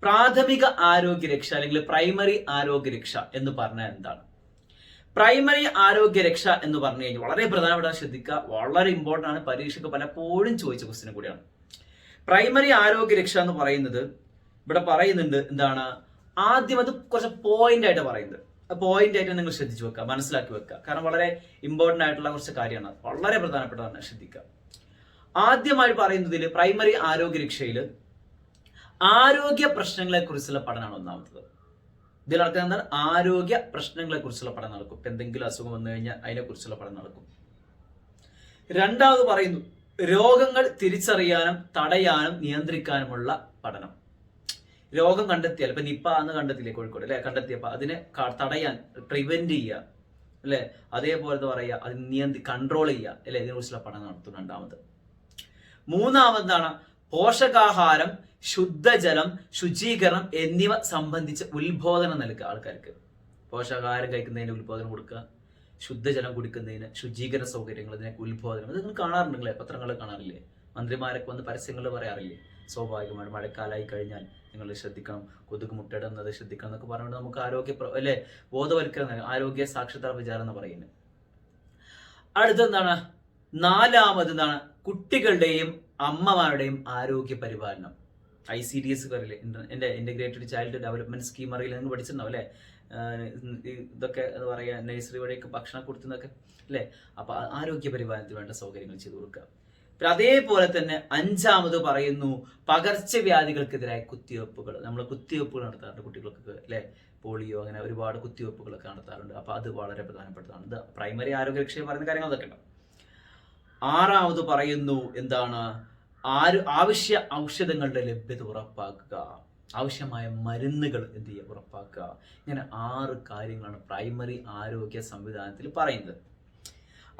പ്രാഥമിക ആരോഗ്യരക്ഷ അല്ലെങ്കിൽ പ്രൈമറി ആരോഗ്യരക്ഷ എന്ന് പറഞ്ഞാൽ എന്താണ്? പ്രൈമറി ആരോഗ്യരക്ഷ എന്ന് പറഞ്ഞു കഴിഞ്ഞാൽ വളരെ പ്രധാനപ്പെട്ട, ശ്രദ്ധിക്കുക, വളരെ ഇമ്പോർട്ടൻ്റ് ആണ്, പരീക്ഷയ്ക്ക് പലപ്പോഴും ചോദിച്ച ക്വസ്റ്റ്യൻ കൂടിയാണ്. പ്രൈമറി ആരോഗ്യരക്ഷ എന്ന് പറയുന്നത് ഇവിടെ പറയുന്നുണ്ട് എന്താണ്, ആദ്യം അത് കുറച്ച് പോയിന്റ് ആയിട്ട് പറയുന്നത്. പോയിന്റ് ആയിട്ട് നിങ്ങൾ ശ്രദ്ധിച്ചു വെക്കുക, മനസ്സിലാക്കി വെക്കുക, കാരണം വളരെ ഇമ്പോർട്ടൻ്റ് ആയിട്ടുള്ള കുറച്ച് കാര്യമാണ്, വളരെ പ്രധാനപ്പെട്ടതാണ്, ശ്രദ്ധിക്കുക. ആദ്യമായി പറയുന്നതിൽ പ്രൈമറി ആരോഗ്യരക്ഷയിൽ ആരോഗ്യ പ്രശ്നങ്ങളെ കുറിച്ചുള്ള പഠനമാണ് ഒന്നാമത്തത്. ഇതിൽ നടക്കുന്ന എന്താണ്, ആരോഗ്യ പ്രശ്നങ്ങളെ കുറിച്ചുള്ള പഠനം നടക്കും. ഇപ്പൊ എന്തെങ്കിലും അസുഖം വന്നു കഴിഞ്ഞാൽ അതിനെ കുറിച്ചുള്ള പഠനം നടക്കും. രണ്ടാമത് പറയുന്നു രോഗങ്ങൾ തിരിച്ചറിയാനും തടയാനും നിയന്ത്രിക്കാനുമുള്ള പഠനം. രോഗം കണ്ടെത്തിയാൽ, ഇപ്പൊ നിപ്പ അന്ന് കണ്ടെത്തിയില്ലേ കോഴിക്കോട് അല്ലെ, കണ്ടെത്തിയപ്പോ അതിനെ തടയാൻ, പ്രിവെന്റ് ചെയ്യുക അല്ലെ, അതേപോലെ പറയുക അതിനെ കൺട്രോൾ ചെയ്യുക അല്ലെ, ഇതിനെക്കുറിച്ചുള്ള പഠനം നടത്തും. രണ്ടാമത്. മൂന്നാമതാണ് പോഷകാഹാരം, ശുദ്ധജലം, ശുചീകരണം എന്നിവ സംബന്ധിച്ച് ഉത്ബോധനം നൽകുക ആൾക്കാർക്ക്. പോഷകാഹാരം കഴിക്കുന്നതിന് ഉത്ബോധനം കൊടുക്കുക, ശുദ്ധജലം കുടിക്കുന്നതിന് ശുചീകരണ സൗകര്യങ്ങൾ, ഇതിനൊക്കെ ഉത്ബോധനം. ഇത് നിങ്ങൾ കാണാറുണ്ടെങ്കിലേ, പത്രങ്ങൾ കാണാറില്ലേ, മന്ത്രിമാരൊക്കെ വന്ന് പരസ്യങ്ങൾ പറയാറില്ലേ, സ്വാഭാവികമാണ് മഴക്കാലമായി കഴിഞ്ഞാൽ നിങ്ങൾ ശ്രദ്ധിക്കണം, കൊതുക് മുട്ടയിടുന്നത് ശ്രദ്ധിക്കണം എന്നൊക്കെ പറഞ്ഞുകൊണ്ട് നമുക്ക് ആരോഗ്യ അല്ലെ ബോധവൽക്കരണം, ആരോഗ്യ സാക്ഷരതാ വിചാരം എന്ന് പറയുന്നത്. അടുത്തെന്താണ്, നാലാമത് എന്താണ്, കുട്ടികളുടെയും അമ്മമാരുടെയും ആരോഗ്യ പരിപാലനം. ICDS എന്റെ ഇന്റഗ്രേറ്റഡ് ചൈൽഡ് ഡെവലപ്മെന്റ് സ്കീം അറിയില്ല, നിങ്ങൾ പഠിച്ചിട്ടുണ്ടാവും അല്ലെ, ഇതൊക്കെ എന്താ പറയുക, നഴ്സറി വഴിയൊക്കെ ഭക്ഷണം കൊടുക്കുന്നതൊക്കെ അല്ലെ. അപ്പൊ ആരോഗ്യ പരിപാലനത്തിന് വേണ്ട സൗകര്യങ്ങൾ ചെയ്തു കൊടുക്കുക. പിന്നെ അതേപോലെ തന്നെ അഞ്ചാമത് പറയുന്നു പകർച്ചവ്യാധികൾക്കെതിരായ കുത്തിവെപ്പുകൾ. നമ്മൾ കുത്തിവെപ്പുകൾ നടത്താറുണ്ട് കുട്ടികൾക്ക് അല്ലെ, പോളിയോ, അങ്ങനെ ഒരുപാട് കുത്തിവെപ്പുകളൊക്കെ നടത്താറുണ്ട്. അപ്പൊ അത് വളരെ പ്രധാനപ്പെട്ടതാണ്. ഇത് പ്രൈമറി ആരോഗ്യരക്ഷയെ പറയുന്ന കാര്യങ്ങൾ അതൊക്കെ ഉണ്ട്. ആറാമത് പറയുന്നു എന്താണ്, ആവശ്യ ഔഷധങ്ങളുടെ ലഭ്യത ഉറപ്പാക്കുക, ആവശ്യമായ മരുന്നുകൾ എന്ത് ചെയ്യുക, ഉറപ്പാക്കുക. ഇങ്ങനെ 6 കാര്യങ്ങളാണ് പ്രൈമറി ആരോഗ്യ സംവിധാനത്തിൽ പറയുന്നത്.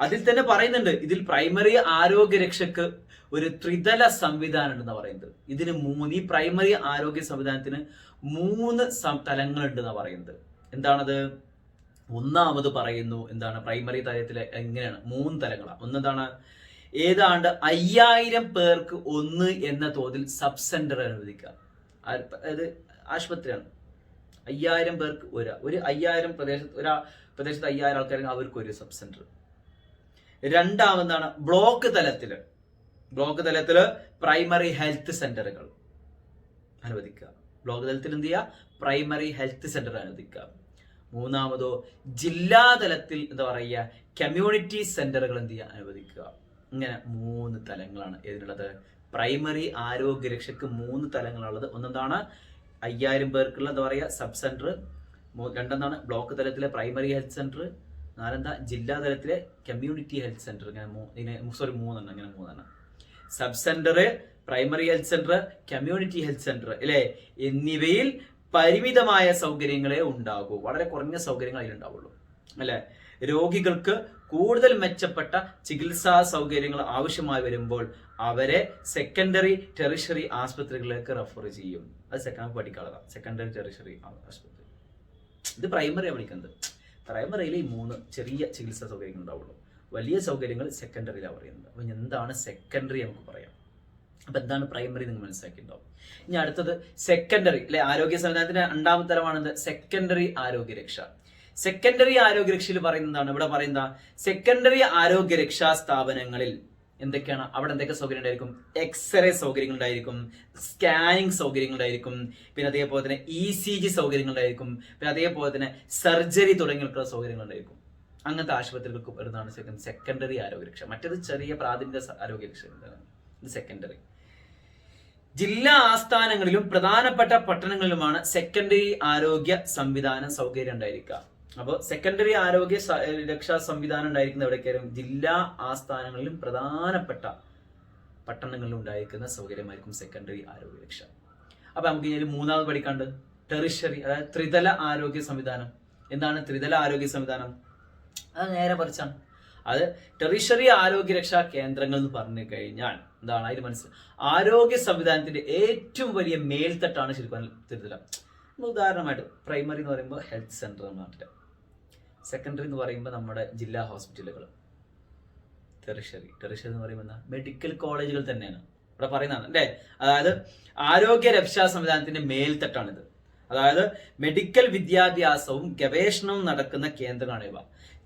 അതിൽ തന്നെ പറയുന്നുണ്ട്, ഇതിൽ പ്രൈമറി ആരോഗ്യ രക്ഷക്ക് ഒരു ത്രിതല സംവിധാനം ഉണ്ടെന്ന് പറയുന്നത്. ഇതിന് ഈ പ്രൈമറി ആരോഗ്യ സംവിധാനത്തിന് 3 തലങ്ങൾ ഉണ്ടെന്ന് പറയുന്നത്. എന്താണത്? ഒന്നാമത് പറയുന്നു എന്താണ്, പ്രൈമറി തലത്തിൽ എങ്ങനെയാണ് 3 തലങ്ങളാണ്. ഒന്നെന്താണ്, ഏതാണ്ട് 5000 പേർക്ക് 1 എന്ന തോതിൽ സബ് സെന്റർ അനുവദിക്കുക. അതായത് ആശുപത്രിയാണ്, 5000 പേർക്ക് ഒരു 5000 പ്രദേശത്ത് 5000 ആൾക്കാരെങ്കിൽ അവർക്ക് ഒരു സബ് സെന്റർ. രണ്ടാമതാണ് ബ്ലോക്ക് തലത്തില് പ്രൈമറി ഹെൽത്ത് സെന്ററുകൾ അനുവദിക്കുക. ബ്ലോക്ക് തലത്തിൽ എന്ത് ചെയ്യുക? പ്രൈമറി ഹെൽത്ത് സെന്റർ അനുവദിക്കുക. മൂന്നാമതോ ജില്ലാ തലത്തിൽ എന്താ പറയുക, കമ്മ്യൂണിറ്റി സെന്ററുകൾ എന്ത് ചെയ്യുക? അനുവദിക്കുക. ഇങ്ങനെ 3 തലങ്ങളാണ് ഇതിനുള്ളത്. പ്രൈമറി ആരോഗ്യരക്ഷയ്ക്ക് 3 തലങ്ങളുള്ളത്. ഒന്നെന്താണ് 5000 പേർക്കുള്ള എന്താ പറയുക സബ് സെന്റർ, രണ്ടെന്താണ് ബ്ലോക്ക് തലത്തിലെ പ്രൈമറി ഹെൽത്ത് സെന്റർ, നാലെന്താ ജില്ലാ തലത്തിലെ കമ്മ്യൂണിറ്റി ഹെൽത്ത് സെന്റർ. മൂന്നെണ്ണം ഇങ്ങനെ മൂന്നെണ്ണം. Sub centre, primary health centre, community health centre അല്ലെ, എന്നിവയിൽ പരിമിതമായ സൗകര്യങ്ങളെ ഉണ്ടാകൂ. വളരെ കുറഞ്ഞ സൗകര്യങ്ങൾ അതിലുണ്ടാവുള്ളൂ അല്ലെ. രോഗികൾക്ക് കൂടുതൽ മെച്ചപ്പെട്ട ചികിത്സാ സൗകര്യങ്ങൾ ആവശ്യമായി വരുമ്പോൾ അവരെ സെക്കൻഡറി ടെറിഷറി ആശുപത്രികളിലേക്ക് റെഫർ ചെയ്യും. അത് പഠിക്കാനുള്ളതാണ്. സെക്കൻഡറി ടെറിഷറി ആശുപത്രി. ഇത് പ്രൈമറിയാണ് പഠിക്കുന്നത്. പ്രൈമറിയിൽ ഈ 3 ചെറിയ ചികിത്സാ സൗകര്യങ്ങൾ ഉണ്ടാവുള്ളൂ. വലിയ സൗകര്യങ്ങൾ സെക്കൻഡറിയിലാണ് പറയുന്നത്. അപ്പൊ എന്താണ് സെക്കൻഡറി നമുക്ക് പറയാം. അപ്പൊ എന്താണ് പ്രൈമറി നിങ്ങൾ മനസ്സിലാക്കിയിട്ടുണ്ടാവും. ഇനി അടുത്തത് സെക്കൻഡറി അല്ലെ. ആരോഗ്യ സംവിധാനത്തിന്റെ 2ാമത്തെ തരമാണെന്ന് സെക്കൻഡറി ആരോഗ്യരക്ഷ. സെക്കൻഡറി ആരോഗ്യരക്ഷയിൽ പറയുന്നതാണ് ഇവിടെ പറയുന്ന സെക്കൻഡറി ആരോഗ്യരക്ഷാ സ്ഥാപനങ്ങളിൽ എന്തൊക്കെയാണ്? അവിടെ എന്തൊക്കെ സൗകര്യം ഉണ്ടായിരിക്കും? എക്സ്റേ സൗകര്യങ്ങൾ ഉണ്ടായിരിക്കും, സ്കാനിങ് സൗകര്യങ്ങൾ ഉണ്ടായിരിക്കും, പിന്നെ അതേപോലെ തന്നെ ECG സൗകര്യങ്ങൾ ഉണ്ടായിരിക്കും, പിന്നെ അതേപോലെ തന്നെ സർജറി തുടങ്ങിയുള്ള സൗകര്യങ്ങൾ ഉണ്ടായിരിക്കും. അങ്ങനത്തെ ആശുപത്രികൾക്ക് വരുന്നതാണ് സെക്കൻഡറി ആരോഗ്യരക്ഷ. മറ്റേത് ചെറിയ പ്രാഥമിക ആരോഗ്യരക്ഷ. ഇത് സെക്കൻഡറി. ജില്ലാ ആസ്ഥാനങ്ങളിലും പ്രധാനപ്പെട്ട പട്ടണങ്ങളിലുമാണ് സെക്കൻഡറി ആരോഗ്യ സംവിധാന സൗകര്യം ഉണ്ടായിരിക്കുക. അപ്പോൾ സെക്കൻഡറി ആരോഗ്യ രക്ഷാ സംവിധാനം ഉണ്ടായിരിക്കുന്ന എവിടേക്കായാലും ജില്ലാ ആസ്ഥാനങ്ങളിലും പ്രധാനപ്പെട്ട പട്ടണങ്ങളിലും ഉണ്ടായിരിക്കുന്ന സൗകര്യമായിരിക്കും സെക്കൻഡറി ആരോഗ്യ രക്ഷ. അപ്പൊ നമുക്ക് ഇനി 3ാമത് പഠിക്കാണ്ട് ടെറിഷറി, അതായത് ത്രിതല ആരോഗ്യ സംവിധാനം. എന്താണ് ത്രിതല ആരോഗ്യ സംവിധാനം? അത് നേരെ പറിച്ചാണ്. അത് ടെറിഷറി ആരോഗ്യ രക്ഷാ കേന്ദ്രങ്ങൾ എന്ന് പറഞ്ഞു കഴിഞ്ഞാൽ എന്താണ് അതിന് മനസ്സിലായി? ആരോഗ്യ സംവിധാനത്തിന്റെ ഏറ്റവും വലിയ മേൽത്തട്ടാണ് ശരിക്കും ത്രിതല. ഉദാഹരണമായിട്ട് പ്രൈമറി എന്ന് പറയുമ്പോൾ ഹെൽത്ത് സെന്റർ നമ്മുടെ നാട്ടില്, സെക്കൻഡറി എന്ന് പറയുമ്പോൾ നമ്മുടെ ജില്ലാ ഹോസ്പിറ്റലുകൾ, ടെറിഷറി എന്ന് പറയുമ്പോൾ എന്താ? മെഡിക്കൽ കോളേജുകൾ തന്നെയാണ് ഇവിടെ പറയുന്നതാണ് അല്ലേ. അതായത് ആരോഗ്യ രക്ഷാ സംവിധാനത്തിന്റെ മേൽത്തട്ടാണിത്. അതായത് മെഡിക്കൽ വിദ്യാഭ്യാസവും ഗവേഷണവും നടക്കുന്ന കേന്ദ്രങ്ങളാണ് ഇവ.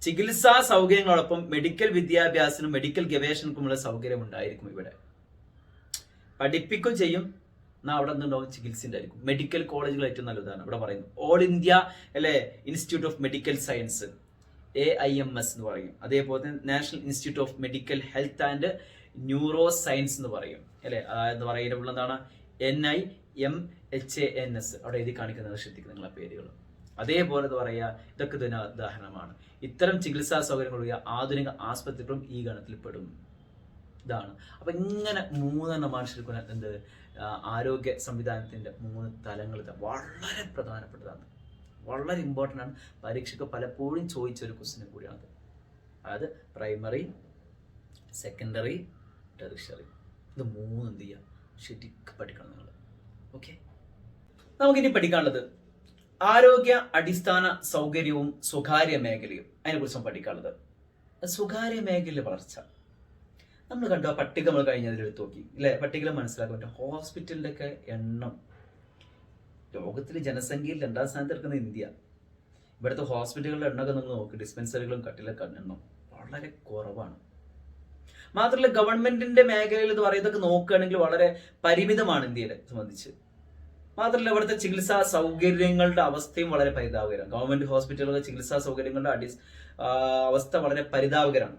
ചികിത്സാ സൗകര്യങ്ങളോടൊപ്പം മെഡിക്കൽ വിദ്യാഭ്യാസത്തിനും മെഡിക്കൽ ഗവേഷണത്തിനുമുള്ള സൗകര്യം ഉണ്ടായിരിക്കും. ഇവിടെ പഠിപ്പിക്കുകയും ചെയ്യും, എന്നാൽ അവിടെ എന്തുണ്ടാവും? ചികിത്സ ഉണ്ടായിരിക്കും. മെഡിക്കൽ കോളേജുകൾ ഏറ്റവും നല്ല ഉദാഹരണം ഇവിടെ പറയുന്നു. ഓൾ ഇന്ത്യ അല്ലെ institute of medical science, AIMS എന്ന് പറയും. അതേപോലെ തന്നെ national institute of medical health and neuro science എന്ന് പറയും അല്ലെ. അതായത് പറയുമ്പോൾ എന്താണ്? NIMHANS അവിടെ എഴുതി കാണിക്കുന്നത് ശ്രദ്ധിക്കുക നിങ്ങൾ ആ പേരുകൾ. അതേപോലെ പറയുക, ഇതൊക്കെ തന്നെ ഉദാഹരണമാണ്. ഇത്തരം ചികിത്സാ സൗകര്യങ്ങളുള്ള ആധുനിക ആസ്പത്രികളും ഈ ഗണത്തിൽ പെടും. ഇതാണ്. അപ്പൊ ഇങ്ങനെ 3 മനുഷ്യർക്ക് എന്ത് ആരോഗ്യ സംവിധാനത്തിന്റെ 3 തലങ്ങൾ വളരെ പ്രധാനപ്പെട്ടതാണ്, വളരെ ഇമ്പോർട്ടൻ്റ് ആണ്. പരീക്ഷയ്ക്ക് പലപ്പോഴും ചോദിച്ചൊരു ക്വസ്റ്റ്യൻ കൂടിയാണത്. അതായത് പ്രൈമറി, സെക്കൻഡറി, ടെറിഷറി. ഇത് 3 എന്ത് ചെയ്യുക? ശരിക്കും പഠിക്കണം നിങ്ങൾ. ഓക്കെ, നമുക്കിനി പഠിക്കാനുള്ളത് ആരോഗ്യ അടിസ്ഥാന സൗകര്യവും സ്വകാര്യ മേഖലയും. അതിനെക്കുറിച്ചാണ് പഠിക്കാനുള്ളത്. സ്വകാര്യ മേഖലയിലെ വളർച്ച നമ്മൾ കണ്ടു. ആ പട്ടിക നമ്മൾ കഴിഞ്ഞതിൽ എടുത്ത് നോക്കി അല്ലെ. പട്ടികയിൽ മനസ്സിലാക്കാൻ പറ്റും ഹോസ്പിറ്റലിന്റെ ഒക്കെ എണ്ണം. ലോകത്തിലെ ജനസംഖ്യയിൽ 2ാം സ്ഥാനത്ത് എടുക്കുന്ന ഇന്ത്യ. ഇവിടുത്തെ ഹോസ്പിറ്റലുകളുടെ എണ്ണമൊക്കെ നമ്മൾ നോക്കി, ഡിസ്പെൻസറികളും കട്ടിലൊക്കെ എണ്ണം വളരെ കുറവാണ്. മാത്രമല്ല ഗവൺമെന്റിന്റെ മേഖലയിൽ ഇത് പറയുന്നതൊക്കെ നോക്കുകയാണെങ്കിൽ വളരെ പരിമിതമാണ് ഇന്ത്യയെ സംബന്ധിച്ച്. മാത്രമല്ല ഇവിടുത്തെ ചികിത്സാ സൗകര്യങ്ങളുടെ അവസ്ഥയും വളരെ പരിതാപകരമാണ്. ഗവൺമെന്റ് ഹോസ്പിറ്റലുകളുടെ ചികിത്സാ സൗകര്യങ്ങളുടെ അവസ്ഥ വളരെ പരിതാപകരമാണ്.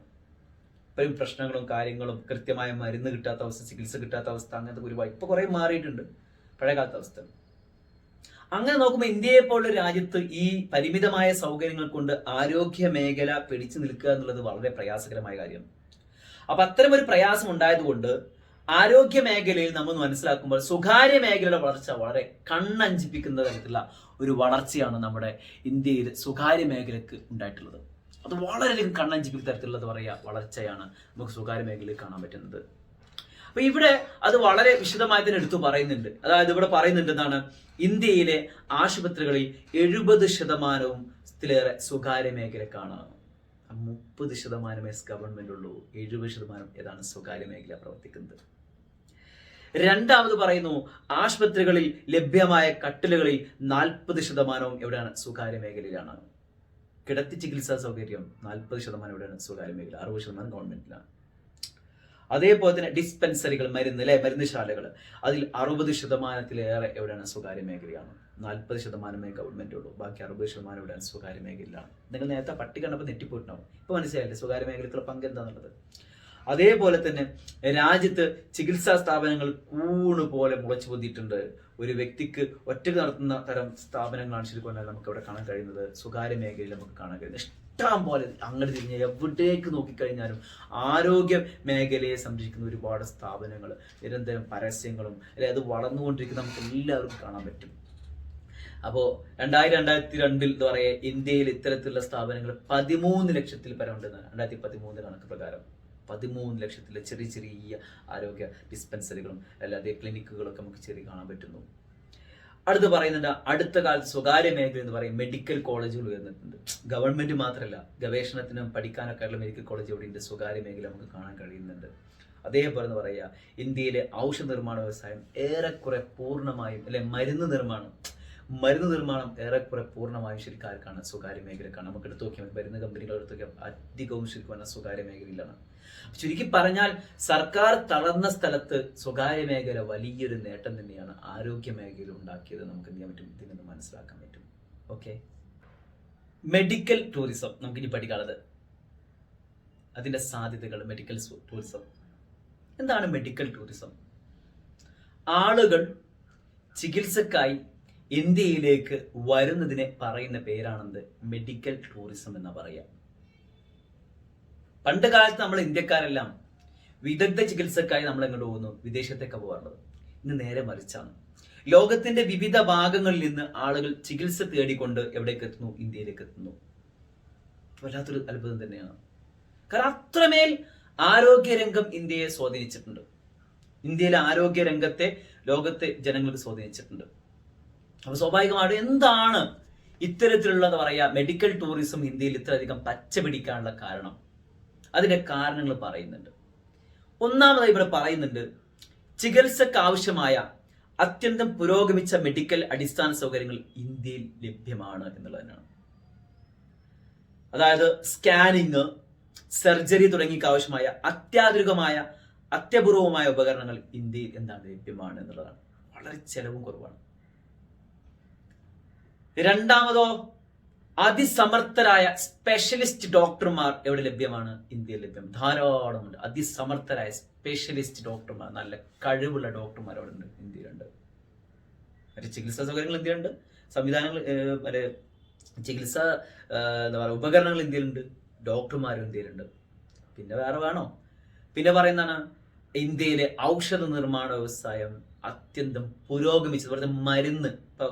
ഇപ്പോഴും പ്രശ്നങ്ങളും കാര്യങ്ങളും, കൃത്യമായ മരുന്ന് കിട്ടാത്ത അവസ്ഥ, ചികിത്സ കിട്ടാത്ത അവസ്ഥ, അങ്ങനത്തെ ഒരുപാട് ഇപ്പൊ കുറെ മാറിയിട്ടുണ്ട് പഴയകാലത്തെ അവസ്ഥ. അങ്ങനെ നോക്കുമ്പോൾ ഇന്ത്യയെ പോലുള്ള രാജ്യത്ത് ഈ പരിമിതമായ സൗകര്യങ്ങൾ കൊണ്ട് ആരോഗ്യ മേഖല പിടിച്ചു നിൽക്കുക എന്നുള്ളത് വളരെ പ്രയാസകരമായ കാര്യമാണ്. അപ്പൊ അത്തരം ഒരു പ്രയാസം ഉണ്ടായതുകൊണ്ട് ആരോഗ്യ മേഖലയിൽ നമ്മൾ മനസ്സിലാക്കുമ്പോൾ സ്വകാര്യ മേഖലയുടെ വളർച്ച വളരെ കണ്ണഞ്ചിപ്പിക്കുന്ന തരത്തിലുള്ള ഒരു വളർച്ചയാണ് നമ്മുടെ ഇന്ത്യയിൽ സ്വകാര്യ മേഖലക്ക് ഉണ്ടായിട്ടുള്ളത്. അത് വളരെയധികം കണ്ണഞ്ചിപ്പിക്കുന്ന തരത്തിലുള്ളത് പറയുക വളർച്ചയാണ് നമുക്ക് സ്വകാര്യ മേഖലയിൽ കാണാൻ പറ്റുന്നത്. അപ്പൊ ഇവിടെ അത് വളരെ വിശദമായി തന്നെ എടുത്തു പറയുന്നുണ്ട്. അതായത് ഇവിടെ പറയുന്നുണ്ട് എന്താണ്? ഇന്ത്യയിലെ ആശുപത്രികളിൽ 70%-ത്തിലേറെ സ്വകാര്യ മേഖലക്കാണ്. 30% ഗവൺമെന്റ് ഉള്ളൂ. 70% ഏതാണ് സ്വകാര്യ മേഖല പ്രവർത്തിക്കുന്നത്. രണ്ടാമത് പറയുന്നു, ആശുപത്രികളിൽ ലഭ്യമായ കട്ടിലുകളിൽ 40% എവിടെയാണ്? സ്വകാര്യ മേഖലയിലാണ്. കിടത്തി ചികിത്സാ സൗകര്യം 40% എവിടെയാണ്? സ്വകാര്യ മേഖല. 60% ഗവൺമെന്റിലാണ്. അതേപോലെ തന്നെ ഡിസ്പെൻസറികൾ, മരുന്നുശാലകൾ, അതിൽ 60%-ലേറെ എവിടെയാണ്? സ്വകാര്യ മേഖലയാണ്. 40% ഗവൺമെന്റ് ഉള്ളൂ. ബാക്കി 60% എവിടെയാണ്? സ്വകാര്യ മേഖലയിലാണ്. നിങ്ങൾ നേരത്തെ പട്ടി കണ്ടപ്പോൾ നെറ്റിപ്പോയിട്ടുണ്ടാവും. ഇപ്പൊ മനസ്സിലായില്ലേ സ്വകാര്യ മേഖലയ്ക്കുള്ള പങ്ക് എന്താണെന്നുള്ളത്? അതേപോലെ തന്നെ രാജ്യത്ത് ചികിത്സാ സ്ഥാപനങ്ങൾ പോലെ മുളച്ചു പൊതിയിട്ടുണ്ട്. ഒരു വ്യക്തിക്ക് ഒറ്റയ്ക്ക് നടത്തുന്ന തരം സ്ഥാപനങ്ങളാണ് ശരിക്കും നമുക്ക് ഇവിടെ കാണാൻ കഴിയുന്നത്. സ്വകാര്യ മേഖലയിൽ നമുക്ക് കാണാൻ കഴിയുന്നത് ഇഷ്ടം പോലെ. അങ്ങോട്ട് തിരിഞ്ഞ് എവിടേക്ക് നോക്കിക്കഴിഞ്ഞാലും ആരോഗ്യ മേഖലയെ സംരക്ഷിക്കുന്ന ഒരുപാട് സ്ഥാപനങ്ങൾ, നിരന്തരം പരസ്യങ്ങളും അത് വളർന്നുകൊണ്ടിരിക്കുന്ന നമുക്ക് എല്ലാവർക്കും കാണാൻ പറ്റും. അപ്പോൾ 2002 എന്താ പറയുക, ഇന്ത്യയിൽ ഇത്തരത്തിലുള്ള സ്ഥാപനങ്ങൾ 13 ലക്ഷത്തിൽ പരമുണ്ടെന്ന് 2013 കണക്ക് പ്രകാരം 13 ലക്ഷത്തിലെ ചെറിയ ചെറിയ ആരോഗ്യ ഡിസ്പെൻസറികളും അല്ലാതെ ക്ലിനിക്കുകളൊക്കെ നമുക്ക് ചെറിയ കാണാൻ പറ്റുന്നു. അടുത്ത് പറയുന്നുണ്ട്, അടുത്ത കാലത്ത് സ്വകാര്യ മേഖല എന്ന് പറയും മെഡിക്കൽ കോളേജുകൾ ഉയർന്നിട്ടുണ്ട്. ഗവൺമെന്റ് മാത്രമല്ല, ഗവേഷണത്തിനും പഠിക്കാനൊക്കെ ഉള്ള മെഡിക്കൽ കോളേജ് ഇവിടെ ഉണ്ട്. സ്വകാര്യ മേഖല നമുക്ക് കാണാൻ കഴിയുന്നുണ്ട്. അതേപോലെ എന്ന് പറയുക, ഇന്ത്യയിലെ ഔഷധ നിർമ്മാണ വ്യവസായം ഏറെക്കുറെ പൂർണ്ണമായും മരുന്ന് നിർമ്മാണം ഏറെക്കുറെ പൂർണ്ണമായും ശരിക്കാർക്കാണ്? സ്വകാര്യ മേഖലക്കാണ്. നമുക്ക് എടുത്തു നോക്കിയാൽ മരുന്ന് കമ്പനികൾ എടുത്തു നോക്കിയാൽ അധികവും ശരിക്കും പറഞ്ഞാൽ സ്വകാര്യ മേഖലയിലാണ്. ചുരുക്കി പറഞ്ഞാൽ സർക്കാർ തളർന്ന സ്ഥലത്ത് സ്വകാര്യ മേഖല വലിയൊരു നേട്ടം തന്നെയാണ് ആരോഗ്യ മേഖലയിൽ ഉണ്ടാക്കിയത്. നമുക്ക് എന്ത് ചെയ്യാൻ പറ്റും? ഇതിൽ നിന്ന് മനസ്സിലാക്കാൻ പറ്റും. ഓക്കെ, മെഡിക്കൽ ടൂറിസം നമുക്ക് ഇനി പഠിക്കാനുള്ളത്, അതിന്റെ സാധ്യതകൾ. മെഡിക്കൽ ടൂറിസം എന്താണ്? മെഡിക്കൽ ടൂറിസം ആളുകൾ ചികിത്സക്കായി ഇന്ത്യയിലേക്ക് വരുന്നതിനെ പറയുന്ന പേരാണെന്ത്? മെഡിക്കൽ ടൂറിസം എന്ന് പറയാം. പണ്ട് കാലത്ത് നമ്മൾ ഇന്ത്യക്കാരെല്ലാം വിദഗ്ധ ചികിത്സക്കായി നമ്മൾ എങ്ങോട്ട് പോകുന്നു? വിദേശത്തേക്ക് പോകാറുള്ളത്. ഇന്ന് നേരെ മറിച്ചാണ്. ലോകത്തിന്റെ വിവിധ ഭാഗങ്ങളിൽ നിന്ന് ആളുകൾ ചികിത്സ തേടിക്കൊണ്ട് എവിടേക്ക് എത്തുന്നു? ഇന്ത്യയിലേക്ക് എത്തുന്നു. വല്ലാത്തൊരു അത്ഭുതം തന്നെയാണ്. കാരണം അത്രമേൽ ആരോഗ്യരംഗം ഇന്ത്യയെ സ്വാധീനിച്ചിട്ടുണ്ട്. ഇന്ത്യയിലെ ആരോഗ്യ രംഗത്തെ ലോകത്തെ ജനങ്ങൾക്ക് സ്വാധീനിച്ചിട്ടുണ്ട്. അപ്പൊ സ്വാഭാവികമായിട്ടും എന്താണ് ഇത്തരത്തിലുള്ള എന്താ പറയാ മെഡിക്കൽ ടൂറിസം ഇന്ത്യയിൽ ഇത്രയധികം പച്ച പിടിക്കാനുള്ള കാരണം? അതിന്റെ കാരണങ്ങൾ പറയുന്നുണ്ട്. ഒന്നാമതായി ഇവിടെ പറയുന്നുണ്ട്, ചികിത്സക്ക് ആവശ്യമായ അത്യന്തം പുരോഗമിച്ച മെഡിക്കൽ അടിസ്ഥാന സൗകര്യങ്ങൾ ഇന്ത്യയിൽ ലഭ്യമാണ് എന്നുള്ളത് തന്നെയാണ്. അതായത് സ്കാനിങ്, സർജറി തുടങ്ങിയ ആവശ്യമായ അത്യാധുനികമായ അത്യപൂർവമായ ഉപകരണങ്ങൾ ഇന്ത്യയിൽ ലഭ്യമാണ് എന്നുള്ളതാണ്. വളരെ ചെലവും കുറവാണ്. രണ്ടാമതോ, അതിസമർത്ഥരായ സ്പെഷ്യലിസ്റ്റ് ഡോക്ടർമാർ എവിടെ ലഭ്യമാണ്? ഇന്ത്യയിൽ ലഭ്യം. ധാരാളമുണ്ട് അതിസമർത്ഥരായ സ്പെഷ്യലിസ്റ്റ് ഡോക്ടർമാർ, നല്ല കഴിവുള്ള ഡോക്ടർമാർ അവിടെ ഉണ്ട്, ഇന്ത്യയിലുണ്ട്. മറ്റു ചികിത്സാ സൗകര്യങ്ങൾ ഇന്ത്യയിലുണ്ട്, സംവിധാനങ്ങൾ ചികിത്സാ എന്താ പറയുക ഉപകരണങ്ങൾ ഇന്ത്യയിലുണ്ട്, ഡോക്ടർമാരും ഇന്ത്യയിലുണ്ട്. പിന്നെ വേറെ വേണോ? പിന്നെ പറയുന്നതാണ്, ഇന്ത്യയിലെ ഔഷധ നിർമ്മാണ വ്യവസായം അത്യന്തം പുരോഗമിച്ചത്. ഇവിടുത്തെ മരുന്ന്, ഇപ്പൊ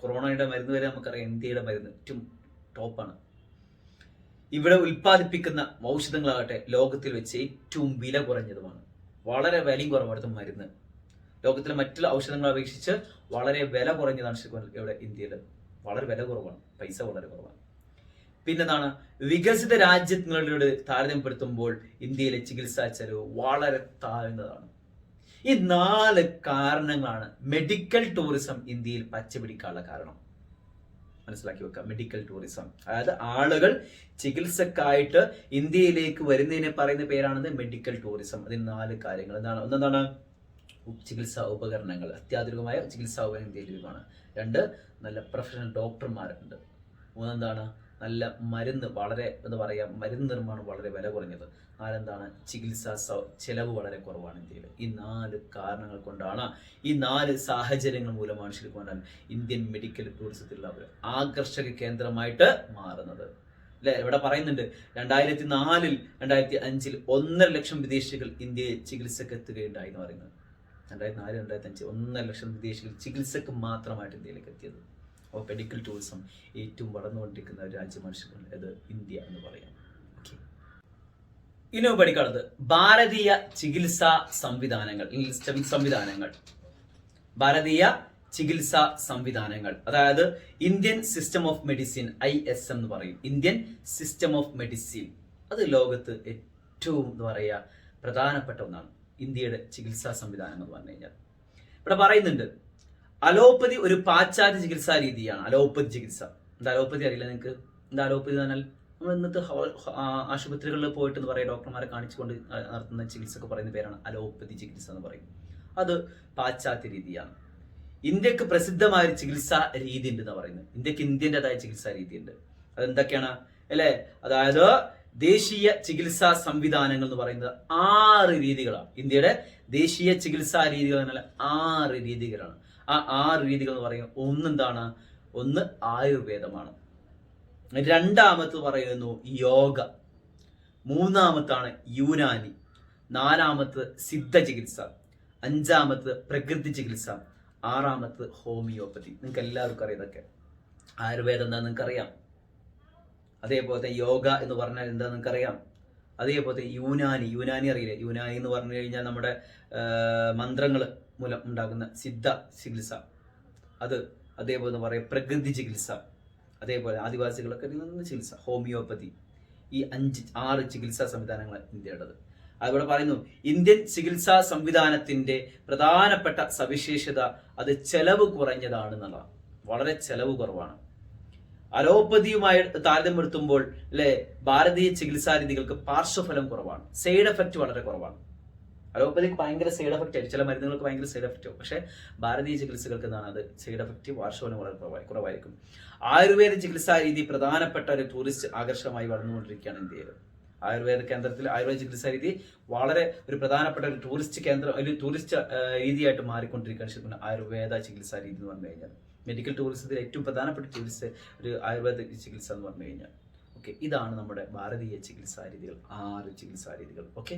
കൊറോണയുടെ മരുന്ന് വരെ നമുക്കറിയാം, ഇന്ത്യയുടെ മരുന്ന് ഏറ്റവും ടോപ്പാണ്. ഇവിടെ ഉൽപ്പാദിപ്പിക്കുന്ന ഔഷധങ്ങളാകട്ടെ ലോകത്തിൽ വെച്ച് ഏറ്റവും വില കുറഞ്ഞതുമാണ്. വളരെ വിലയും കുറവാണ് മരുന്ന്. ലോകത്തിലെ മറ്റുള്ള ഔഷധങ്ങളെ അപേക്ഷിച്ച് വളരെ വില കുറഞ്ഞതാണ് ശരിക്കും ഇവിടെ ഇന്ത്യയിൽ. വളരെ വില കുറവാണ്, പൈസ വളരെ കുറവാണ്. പിന്നെന്താണ്, വികസിത രാജ്യങ്ങളോട് താരതമ്യപ്പെടുത്തുമ്പോൾ ഇന്ത്യയിലെ ചികിത്സാ ചെലവ് വളരെ താഴ്ന്നതാണ്. ഈ 4 കാരണങ്ങളാണ് മെഡിക്കൽ ടൂറിസം ഇന്ത്യയിൽ പച്ചപിടിക്കാനുള്ള കാരണം. മനസ്സിലാക്കി വെക്കുക. മെഡിക്കൽ ടൂറിസം അതായത് ആളുകൾ ചികിത്സക്കായിട്ട് ഇന്ത്യയിലേക്ക് വരുന്നതിനെ പറയുന്ന പേരാണത് മെഡിക്കൽ ടൂറിസം. അതിന് 4 കാര്യങ്ങൾ എന്താണ്? ഒന്നെന്താണ്, ചികിത്സാ ഉപകരണങ്ങൾ, അത്യാധുനികമായ ചികിത്സാ ഉപകരണം ഇന്ത്യയിൽ ലഭ്യമാണ്. 2, നല്ല പ്രൊഫഷണൽ ഡോക്ടർമാരുണ്ട്. 3, എന്താണ്, നല്ല മരുന്ന്, വളരെ എന്താ പറയുക മരുന്ന് നിർമ്മാണം വളരെ വില കുറഞ്ഞത്. 4, എന്താണ്, ചികിത്സാ ചെലവ് വളരെ കുറവാണ് ഇന്ത്യയിൽ. ഈ 4 കാരണങ്ങൾ കൊണ്ടാണ്, ഈ 4 സാഹചര്യങ്ങൾ മൂലമാണ് ശരിക്കും പറഞ്ഞാൽ ഇന്ത്യൻ മെഡിക്കൽ ടൂറിസത്തിലുള്ള ഒരു ആകർഷക കേന്ദ്രമായിട്ട് മാറുന്നത്. അല്ലെ? ഇവിടെ പറയുന്നുണ്ട് 2004 2005 1.5 ലക്ഷം വിദേശികൾ ഇന്ത്യയിൽ ചികിത്സക്ക് എത്തുകയുണ്ടായി എന്ന് പറയുന്നത്. 2004 2005 1.5 ലക്ഷം വിദേശികൾ ചികിത്സക്ക് മാത്രമായിട്ട് ഇന്ത്യയിലേക്ക് എത്തിയത്. അപ്പോൾ മെഡിക്കൽ ടൂറിസം ഏറ്റവും വളർന്നുകൊണ്ടിരിക്കുന്ന ഒരു രാജ്യമാണ് ഇത് ഇന്ത്യ എന്ന് പറയാം. ഇനി പഠിക്കാനുള്ളത് ഭാരതീയ ചികിത്സാ സംവിധാനങ്ങൾ. ഭാരതീയ ചികിത്സാ സംവിധാനങ്ങൾ, അതായത് Indian system of medicine, ISM എന്ന് പറയും. ഇന്ത്യൻ സിസ്റ്റം ഓഫ് മെഡിസിൻ അത് ലോകത്ത് ഏറ്റവും എന്താ പറയുക പ്രധാനപ്പെട്ട ഒന്നാണ്. ഇന്ത്യയുടെ ചികിത്സാ സംവിധാനം എന്ന് പറഞ്ഞു കഴിഞ്ഞാൽ. ഇവിടെ പറയുന്നുണ്ട് അലോപ്പതി ഒരു പാശ്ചാത്യ ചികിത്സാ രീതിയാണ്. അലോപ്പതി ചികിത്സ എന്താ? അലോപ്പതി അറിയില്ല നിങ്ങൾക്ക്? എന്താ അലോപ്പതി എന്ന് പറഞ്ഞാൽ? നമ്മൾ ഇന്നത്തെ ആശുപത്രികളിൽ പോയിട്ട് എന്ന് പറയാം, ഡോക്ടർമാരെ കാണിച്ചുകൊണ്ട് നടത്തുന്ന ചികിത്സക്ക് പറയുന്ന പേരാണ് അലോപ്പതി ചികിത്സ എന്ന് പറയും. അത് പാശ്ചാത്യ രീതിയാണ്. ഇന്ത്യക്ക് പ്രസിദ്ധമായ ഒരു ചികിത്സാ രീതി ഉണ്ട് എന്ന് പറയുന്നത്. ഇന്ത്യക്ക് ഇന്ത്യൻ്റെതായ ചികിത്സാ രീതി ഉണ്ട്. അതെന്തൊക്കെയാണ് അല്ലേ? അതായത് ദേശീയ ചികിത്സാ സംവിധാനങ്ങൾ എന്ന് പറയുന്നത് 6 രീതികളാണ്. ഇന്ത്യയുടെ ദേശീയ ചികിത്സാ രീതികൾ എന്നാൽ 6 രീതികളാണ്. ആ 6 രീതികൾ എന്ന് പറയുന്നത് ഒന്നെന്താണ്? ഒന്ന് ആയുർവേദമാണ്. രണ്ടാമത് പറയുന്നു യോഗ. മൂന്നാമത്താണ് യുനാനി. നാലാമത് സിദ്ധ ചികിത്സ. അഞ്ചാമത് പ്രകൃതി ചികിത്സ. ആറാമത് ഹോമിയോപ്പതി. നിങ്ങൾക്ക് എല്ലാവർക്കും അറിയാം ഇതൊക്കെ. ആയുർവേദം എന്താ നിങ്ങൾക്കറിയാം. അതേപോലെ യോഗ എന്ന് പറഞ്ഞാൽ എന്താ നിങ്ങൾക്കറിയാം. അതേപോലെ യുനാനി അറിയില്ലേ? യുനാനി എന്ന് പറഞ്ഞു കഴിഞ്ഞാൽ നമ്മുടെ മന്ത്രങ്ങൾ മൂലം ഉണ്ടാകുന്ന സിദ്ധ ചികിത്സ അത്. അതേപോലെ പറയാം പ്രകൃതി ചികിത്സ. അതേപോലെ ആദിവാസികളൊക്കെ ചികിത്സ, ഹോമിയോപ്പതി. ഈ 6 ചികിത്സാ സംവിധാനങ്ങൾ ഇന്ത്യയുടേത്. അവിടെ പറയുന്നു ഇന്ത്യൻ ചികിത്സാ സംവിധാനത്തിന്റെ പ്രധാനപ്പെട്ട സവിശേഷത അത് ചെലവ് കുറഞ്ഞതാണെന്നുള്ളതാണ്. വളരെ ചെലവ് കുറവാണ്. അലോപ്പതിയുമായി താരതമ്യപ്പെടുത്തുമ്പോൾ അല്ലെ ഭാരതീയ ചികിത്സാ രീതികൾക്ക് പാർശ്വഫലം കുറവാണ്. സൈഡ് എഫക്റ്റ് വളരെ കുറവാണ്. അലോപ്പതിക്ക് ഭയങ്കര സൈഡ് എഫക്റ്റ് ആയിരിക്കും, ചില മരുന്നുകൾക്ക് ഭയങ്കര സൈഡ് എഫക്റ്റ് ആവും. പക്ഷേ ഭാരതീയ ചികിത്സകൾക്ക് എന്താണ്? അത് സൈഡ് എഫക്റ്റ് പാർശ്വഫലം വളരെ കുറവായിരിക്കും. ആയുർവേദ ചികിത്സാ രീതി പ്രധാനപ്പെട്ട ഒരു ടൂറിസ്റ്റ് ആകർഷണമായി വളർന്നുകൊണ്ടിരിക്കുകയാണ് ഇന്ത്യയിൽ. ആയുർവേദ കേന്ദ്രത്തിൽ ആയുർവേദ ചികിത്സാ രീതി വളരെ ഒരു പ്രധാനപ്പെട്ട ഒരു ടൂറിസ്റ്റ് കേന്ദ്രം, ഒരു ടൂറിസ്റ്റ് രീതിയായിട്ട് മാറിക്കൊണ്ടിരിക്കുകയാണ് ശരിക്കും ആയുർവേദ ചികിത്സാ രീതി എന്ന് പറഞ്ഞു കഴിഞ്ഞാൽ. മെഡിക്കൽ ടൂറിസത്തിൽ ഏറ്റവും പ്രധാനപ്പെട്ട ടൂറിസ്റ്റ് ഒരു ആയുർവേദ ചികിത്സ എന്ന് പറഞ്ഞു കഴിഞ്ഞാൽ. ഓക്കെ, ഇതാണ് നമ്മുടെ ഭാരതീയ ചികിത്സാ രീതികൾ, 6 ചികിത്സാ രീതികൾ. ഓക്കെ.